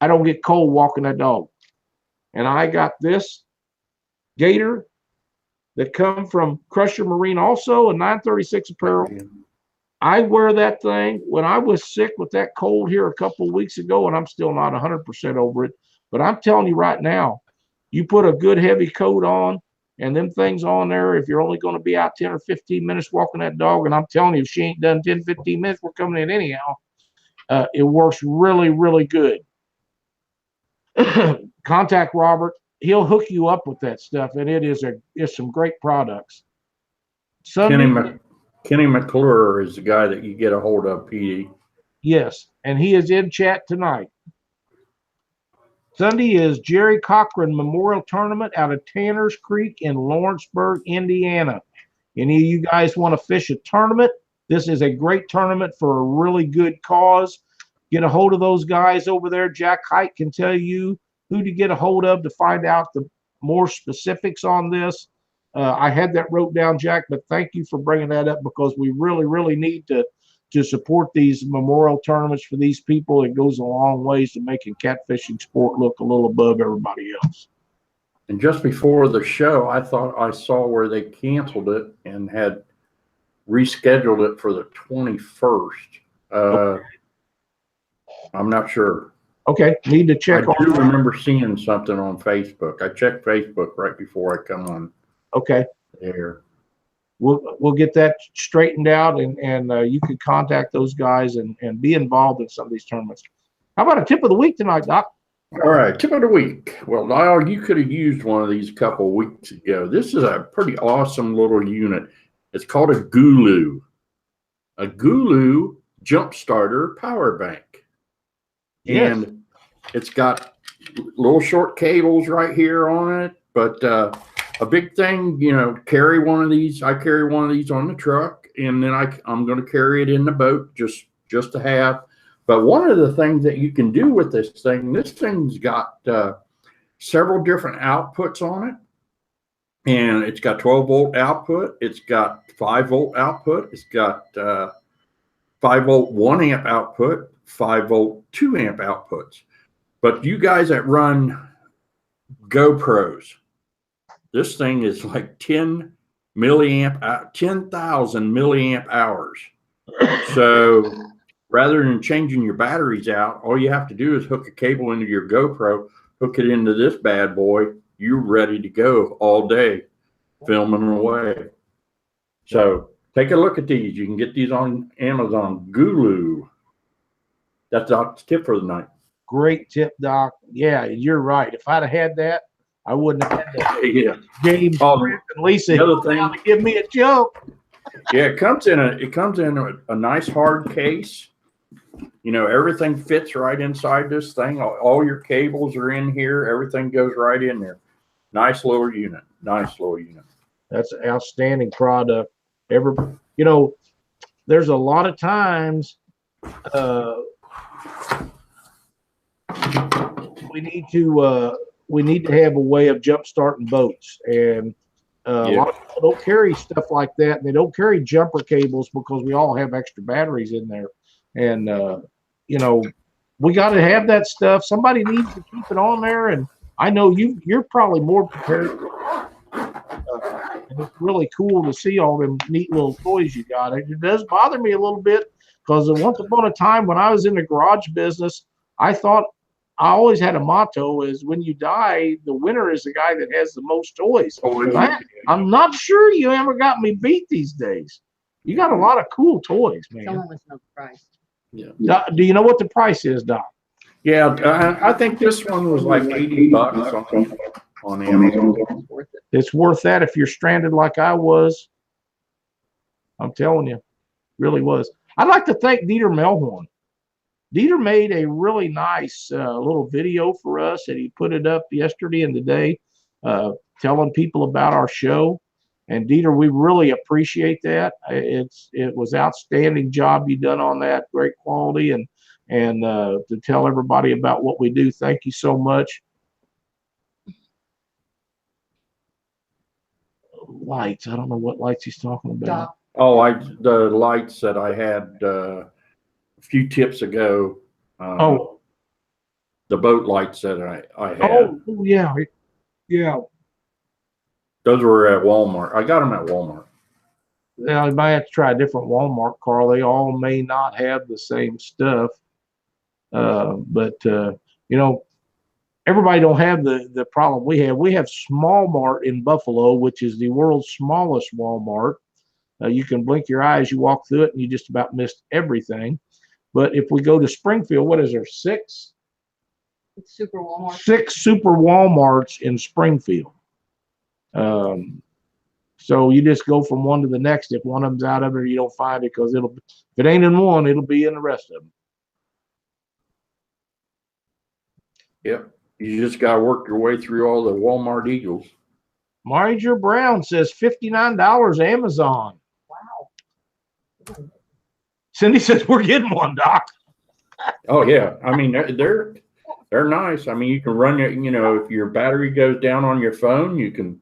[SPEAKER 1] I don't get cold walking that dog. And I got this gator that come from Crusher Marine, also a 936 apparel. I wear that thing when I was sick with that cold here a couple of weeks ago, and I'm still not 100% over it. But I'm telling you right now, you put a good heavy coat on and them things on there, if you're only going to be out 10 or 15 minutes walking that dog, and I'm telling you, if she ain't done 10, 15 minutes, we're coming in anyhow. It works really, really good. Contact Robert. He'll hook you up with that stuff, and it's some great products.
[SPEAKER 2] Kenny McClure is the guy that you get a hold of, PD.
[SPEAKER 1] Yes, and he is in chat tonight. Sunday is Jerry Cochran Memorial Tournament out of Tanners Creek in Lawrenceburg, Indiana. Any of you guys want to fish a tournament? This is a great tournament for a really good cause. Get a hold of those guys over there. Jack Hite can tell you who to get a hold of to find out the more specifics on this. I had that wrote down, Jack, but thank you for bringing that up, because we really, really need to support these memorial tournaments for these people. It goes a long ways to making catfishing sport look a little above everybody else.
[SPEAKER 2] And just before the show, I thought I saw where they canceled it and had rescheduled it for the 21st.
[SPEAKER 1] Okay.
[SPEAKER 2] I'm not sure.
[SPEAKER 1] Okay, need to check on
[SPEAKER 2] I do
[SPEAKER 1] that.
[SPEAKER 2] remember seeing something on Facebook. I checked Facebook right before I come on
[SPEAKER 1] Okay.
[SPEAKER 2] air.
[SPEAKER 1] We'll get that straightened out, and you can contact those guys and be involved in some of these tournaments. How about a tip of the week tonight, Doc?
[SPEAKER 2] All right, tip of the week. Well, Lyle, you could have used one of these a couple of weeks ago. This is a pretty awesome little unit. It's called a Gulu jump starter power bank.
[SPEAKER 1] Yes.
[SPEAKER 2] And it's got little short cables right here on it. But a big thing, you know, carry one of these. I carry one of these on the truck, and then I'm going to carry it in the boat just to have. But one of the things that you can do with this thing's got several different outputs on it. And it's got 12-volt output. It's got 5-volt output. It's got 5-volt 1-amp output, 5-volt 2-amp outputs. But you guys that run GoPros, this thing is like 10,000 milliamp hours. So rather than changing your batteries out, all you have to do is hook a cable into your GoPro, hook it into this bad boy. You're ready to go all day filming away. So take a look at these. You can get these on Amazon. Gulu. That's Doc's tip for the night.
[SPEAKER 1] Great tip, Doc. Yeah, you're right. If I'd have had that, I wouldn't have had that.
[SPEAKER 2] Yeah.
[SPEAKER 1] James, Chris, and Lisa
[SPEAKER 2] the other thing,
[SPEAKER 1] to give me a joke.
[SPEAKER 2] yeah, it comes in a nice hard case. You know, everything fits right inside this thing. All your cables are in here. Everything goes right in there. Nice little unit. Nice little unit.
[SPEAKER 1] That's an outstanding product. You know, there's a lot of times we need to have a way of jump starting boats, and a lot of people don't carry stuff like that, and they don't carry jumper cables because we all have extra batteries in there, and you know, we got to have that stuff. Somebody needs to keep it on there, and I know you're probably more prepared. And it's really cool to see all them neat little toys you got. It does bother me a little bit because once upon a time when I was in the garage business, I thought I always had a motto is when you die, the winner is the guy that has the most toys. I'm not sure you ever got me beat these days. You got a lot of cool toys, man.
[SPEAKER 4] Someone wants to know the price.
[SPEAKER 2] Yeah.
[SPEAKER 1] Do you know what the price is, Doc?
[SPEAKER 2] Yeah, I think this one was like $80 on Amazon.
[SPEAKER 1] It's worth that if you're stranded like I was. I'm telling you, really was. I'd like to thank Dieter Melhorn. Dieter made a really nice little video for us, and he put it up yesterday and today, telling people about our show. And Dieter, we really appreciate that. It was outstanding job you done on that, great quality, and to tell everybody about what we do. Thank you so much. Lights. I don't know what lights he's talking about.
[SPEAKER 2] Oh, the lights that I had a few tips ago. The boat lights that I had.
[SPEAKER 1] Oh, yeah.
[SPEAKER 2] Those were at Walmart. I got them at Walmart.
[SPEAKER 1] Well, you might have to try a different Walmart, Carl. They all may not have the same stuff. But you know, everybody don't have the problem we have. We have Small Mart in Buffalo, which is the world's smallest Walmart. You can blink your eyes, you walk through it, and you just about missed everything. But if we go to Springfield, what is there? Six
[SPEAKER 4] Super Walmart.
[SPEAKER 1] 6 super Walmarts in Springfield. So you just go from one to the next. If one of them's out of it, you don't find it because if it ain't in one, it'll be in the rest of them.
[SPEAKER 2] Yep. You just got to work your way through all the Walmart Eagles.
[SPEAKER 1] Marjorie Brown says $59 Amazon.
[SPEAKER 4] Wow.
[SPEAKER 1] Cindy says we're getting one, Doc.
[SPEAKER 2] Oh yeah, I mean they're nice. I mean you can run it. You know, if your battery goes down on your phone, you can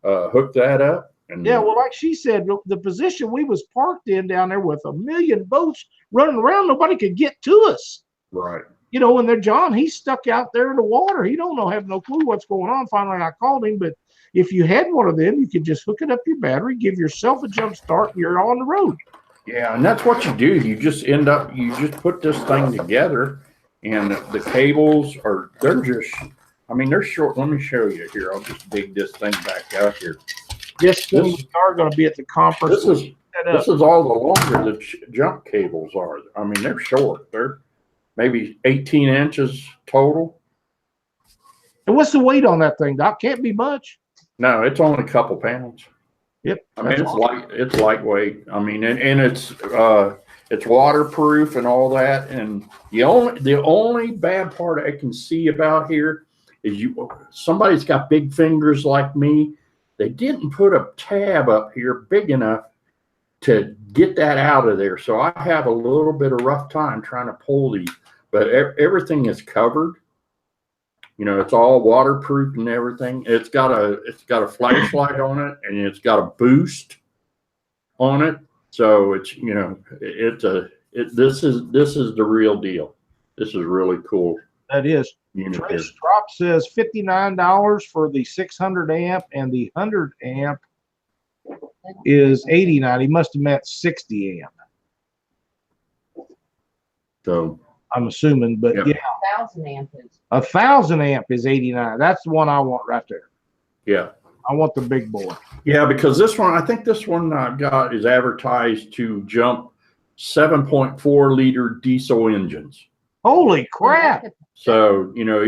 [SPEAKER 2] hook that up. And
[SPEAKER 1] yeah, well, like she said, the position we was parked in down there with a million boats running around, nobody could get to us.
[SPEAKER 2] Right.
[SPEAKER 1] You know, and John, he's stuck out there in the water. He don't have no clue what's going on. Finally, I called him, but if you had one of them, you could just hook it up your battery, give yourself a jump start, and you're on the road.
[SPEAKER 2] Yeah, and that's what you do. You just put this thing together, and the cables they're short. Let me show you here. I'll just dig this thing back out here.
[SPEAKER 1] Yes, we are going to be at the conference.
[SPEAKER 2] This is all the longer the jump cables are. I mean, they're short. They're maybe 18 inches total.
[SPEAKER 1] And what's the weight on that thing, Doc? Can't be much.
[SPEAKER 2] No, it's only a couple pounds.
[SPEAKER 1] Yep.
[SPEAKER 2] I mean, it's lightweight. I mean, and it's waterproof and all that. And the only bad part I can see about here is somebody's got big fingers like me. They didn't put a tab up here big enough to get that out of there. So I have a little bit of rough time trying to pull these, but everything is covered. You know, it's all waterproof and everything. It's got a flashlight on it, and it's got a boost on it. So it's, you know, this is the real deal. This is really cool.
[SPEAKER 1] That is.
[SPEAKER 2] Unit
[SPEAKER 1] Trace
[SPEAKER 2] here.
[SPEAKER 1] Drop says $59 for the 600 amp, and the 100 amp is $89. He must have meant 60 amp.
[SPEAKER 2] So
[SPEAKER 1] I'm assuming, but
[SPEAKER 2] Yep.
[SPEAKER 1] yeah,
[SPEAKER 4] 1,000 amp is.
[SPEAKER 1] 1,000 amp is $89. That's the one I want right there.
[SPEAKER 2] yeah.
[SPEAKER 1] I want the big boy.
[SPEAKER 2] Yeah, because I think this one I've got is advertised to jump 7.4 liter diesel engines.
[SPEAKER 1] Holy crap!
[SPEAKER 2] So, you know,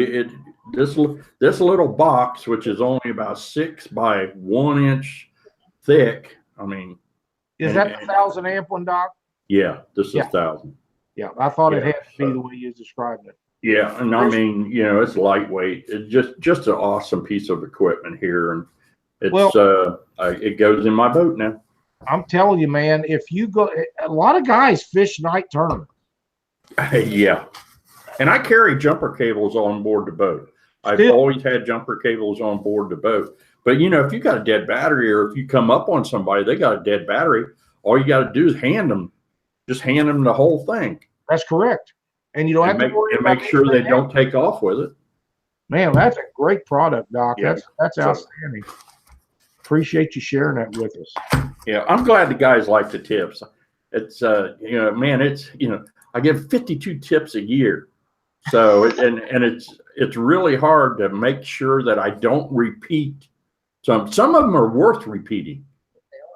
[SPEAKER 2] this little box, which is only about 6 by 1 inch thick. I mean,
[SPEAKER 1] Is that the 1,000 amp one, Doc?
[SPEAKER 2] yeah, this is
[SPEAKER 1] Yeah.
[SPEAKER 2] 1,000.
[SPEAKER 1] Yeah, I thought it
[SPEAKER 2] Yeah,
[SPEAKER 1] had to be
[SPEAKER 2] so-
[SPEAKER 1] the way you described it.
[SPEAKER 2] Yeah, and I mean, you know, it's lightweight. It's just an awesome piece of equipment here, and it's it goes in my boat now.
[SPEAKER 1] I'm telling you, man, if you go, a lot of guys fish night tournament.
[SPEAKER 2] Yeah, and I carry jumper cables on board the boat. I've
[SPEAKER 1] Still.
[SPEAKER 2] always had jumper cables on board the boat. But you know, if you got a dead battery, or if you come up on somebody, they got a dead battery, all you got to do is just hand them the whole thing.
[SPEAKER 1] That's correct. And you don't have to worry about
[SPEAKER 2] make sure they
[SPEAKER 1] anything
[SPEAKER 2] don't
[SPEAKER 1] else.
[SPEAKER 2] take off with it.
[SPEAKER 1] Man, that's a great product, Doc.
[SPEAKER 2] Yeah.
[SPEAKER 1] That's
[SPEAKER 2] So-
[SPEAKER 1] outstanding. Appreciate you sharing that with us.
[SPEAKER 2] Yeah, I'm glad the guys like the tips. It's you know, man, it's, you know, I get 52 tips a year. So and it's really hard to make sure that I don't repeat some of them are worth repeating.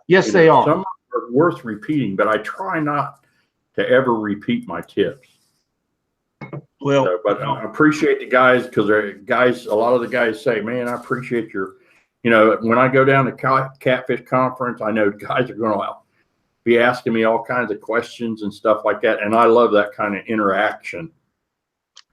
[SPEAKER 1] Yes,
[SPEAKER 2] You
[SPEAKER 1] they
[SPEAKER 2] know,
[SPEAKER 1] are.
[SPEAKER 2] Some are worth repeating, but I try not to ever repeat my tips.
[SPEAKER 1] Well,
[SPEAKER 2] So, but I appreciate the guys, because a lot of the guys say, man, I appreciate your, you know, when I go down to Catfish conference, I know guys are going to be asking me all kinds of questions and stuff like that. And I love that kind of interaction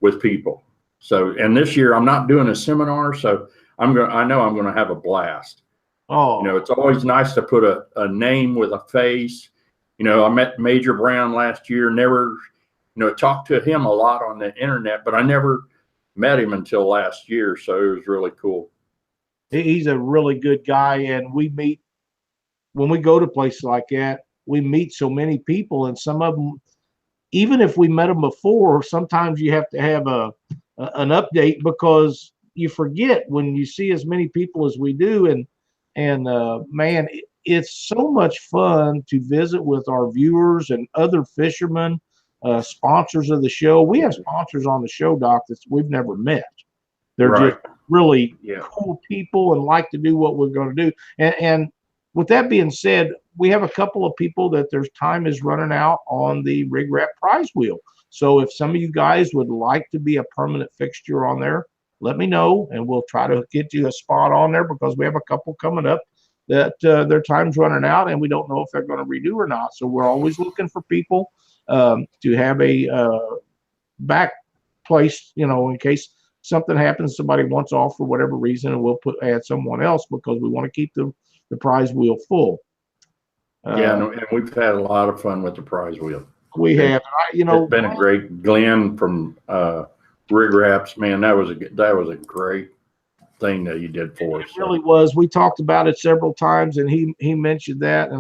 [SPEAKER 2] with people. So, and this year I'm not doing a seminar, so I know I'm going to have a blast.
[SPEAKER 1] oh,
[SPEAKER 2] You know, it's always nice to put a name with a face. You know, I met Major Brown last year, never, you know, talked to him a lot on the internet, but I never met him until last year. So it was really cool.
[SPEAKER 1] he's a really good guy, and we meet when we go to places like that. We meet so many people, and some of them, even if we met them before, sometimes you have to have an update because you forget when you see as many people as we do. And man, it's so much fun to visit with our viewers and other fishermen, sponsors of the show. We have sponsors on the show, Doc, that we've never met. They're
[SPEAKER 2] Right.
[SPEAKER 1] just really
[SPEAKER 2] Yeah.
[SPEAKER 1] cool people and like to do what we're going to do. And with that being said, we have a couple of people that their time is running out on the Rig Wrap prize wheel. So if some of you guys would like to be a permanent fixture on there, let me know, and we'll try to get you a spot on there, because we have a couple coming up that their time's running out, and we don't know if they're going to redo or not. So we're always looking for people to have a back place, you know, in case something happens, somebody wants off for whatever reason, and we'll add someone else, because we want to keep the prize wheel full.
[SPEAKER 2] Yeah, and we've had a lot of fun with the prize wheel.
[SPEAKER 1] We have, you know,
[SPEAKER 2] It's been a great. Glenn from Rig Wraps, man, that was a great thing that you did for us.
[SPEAKER 1] it really was. We talked about it several times, and he mentioned that,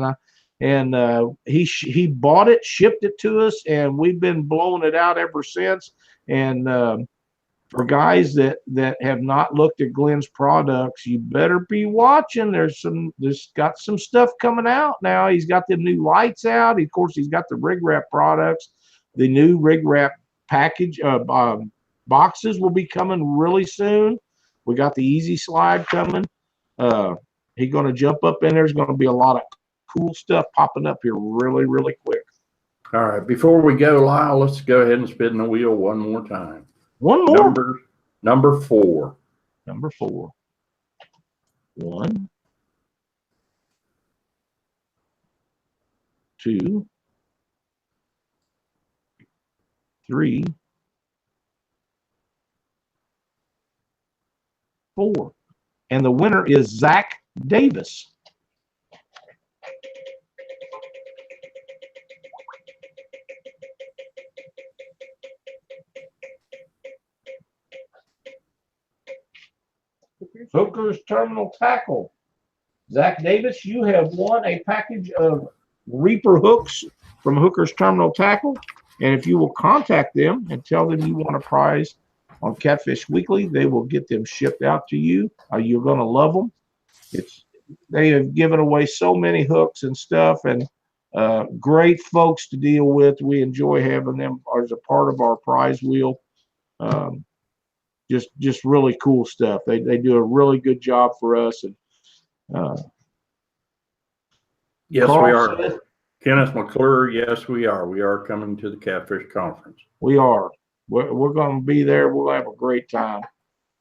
[SPEAKER 1] and he bought it, shipped it to us, and we've been blowing it out ever since. And for guys that have not looked at Glenn's products, you better be watching. There's got some stuff coming out now. He's got the new lights out. Of course, he's got the Rig Wrap products. The new Rig Wrap package boxes will be coming really soon. We got the Easy Slide coming. He's going to jump up in. There's going to be a lot of cool stuff popping up here really, really quick.
[SPEAKER 2] All right, before we go, Lyle, let's go ahead and spin the wheel one more time.
[SPEAKER 1] One more.
[SPEAKER 2] Number 4.
[SPEAKER 1] Number 4. 1, 2, 3, 4. And the winner is Zach Davis. Hooker's Terminal Tackle. Zach Davis, you have won a package of Reaper hooks from Hooker's Terminal Tackle. And if you will contact them and tell them you want a prize on Catfish Weekly, they will get them shipped out to you. You're going to love them. They have given away so many hooks and stuff, and great folks to deal with. We enjoy having them as a part of our prize wheel. Just really cool stuff. They do a really good job for us. And
[SPEAKER 2] yes,
[SPEAKER 1] Carl
[SPEAKER 2] we are.
[SPEAKER 1] said,
[SPEAKER 2] Kenneth McClure, yes, we are. We are coming to the Catfish Conference.
[SPEAKER 1] we are. We're going to be there. We'll have a great time.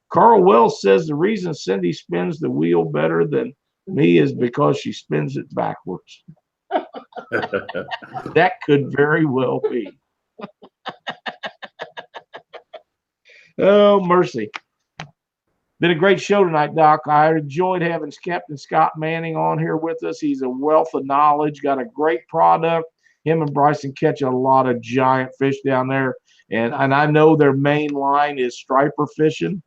[SPEAKER 1] Carl Wells says the reason Cindy spins the wheel better than me is because she spins it backwards. That could very well be. Oh, mercy. Been a great show tonight, Doc. I enjoyed having Captain Scott Manning on here with us. He's a wealth of knowledge, got a great product. Him and Bryson catch a lot of giant fish down there. And I know their main line is striper fishing,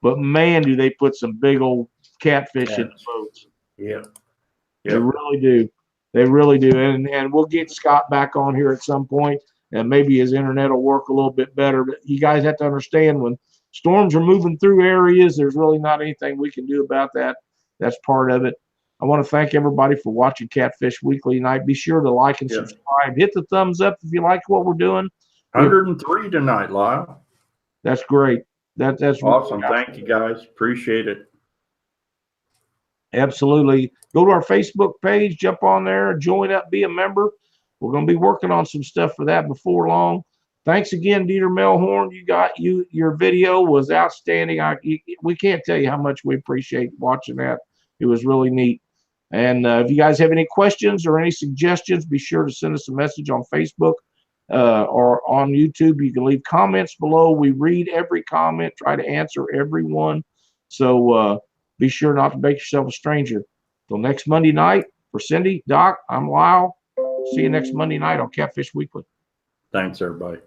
[SPEAKER 1] but man, do they put some big old catfish in the boats.
[SPEAKER 2] Yeah.
[SPEAKER 1] They really do. They really do. And we'll get Scott back on here at some point, and maybe his internet will work a little bit better. But you guys have to understand, when storms are moving through areas, there's really not anything we can do about that. That's part of it. I want to thank everybody for watching Catfish Weekly tonight. Be sure to like and subscribe. Hit the thumbs up if you like what we're doing.
[SPEAKER 2] 103 tonight, Lyle.
[SPEAKER 1] That's great. That's
[SPEAKER 2] awesome. Thank you, guys. Appreciate it.
[SPEAKER 1] Absolutely. Go to our Facebook page, jump on there, join up, be a member. We're going to be working on some stuff for that before long. Thanks again, Dieter Melhorn. Your video was outstanding. We can't tell you how much we appreciate watching that. It was really neat. And if you guys have any questions or any suggestions, be sure to send us a message on Facebook or on YouTube. You can leave comments below. We read every comment, try to answer everyone. So be sure not to make yourself a stranger. Till next Monday night, for Cindy, Doc, I'm Lyle. See you next Monday night on Catfish Weekly.
[SPEAKER 2] Thanks, everybody.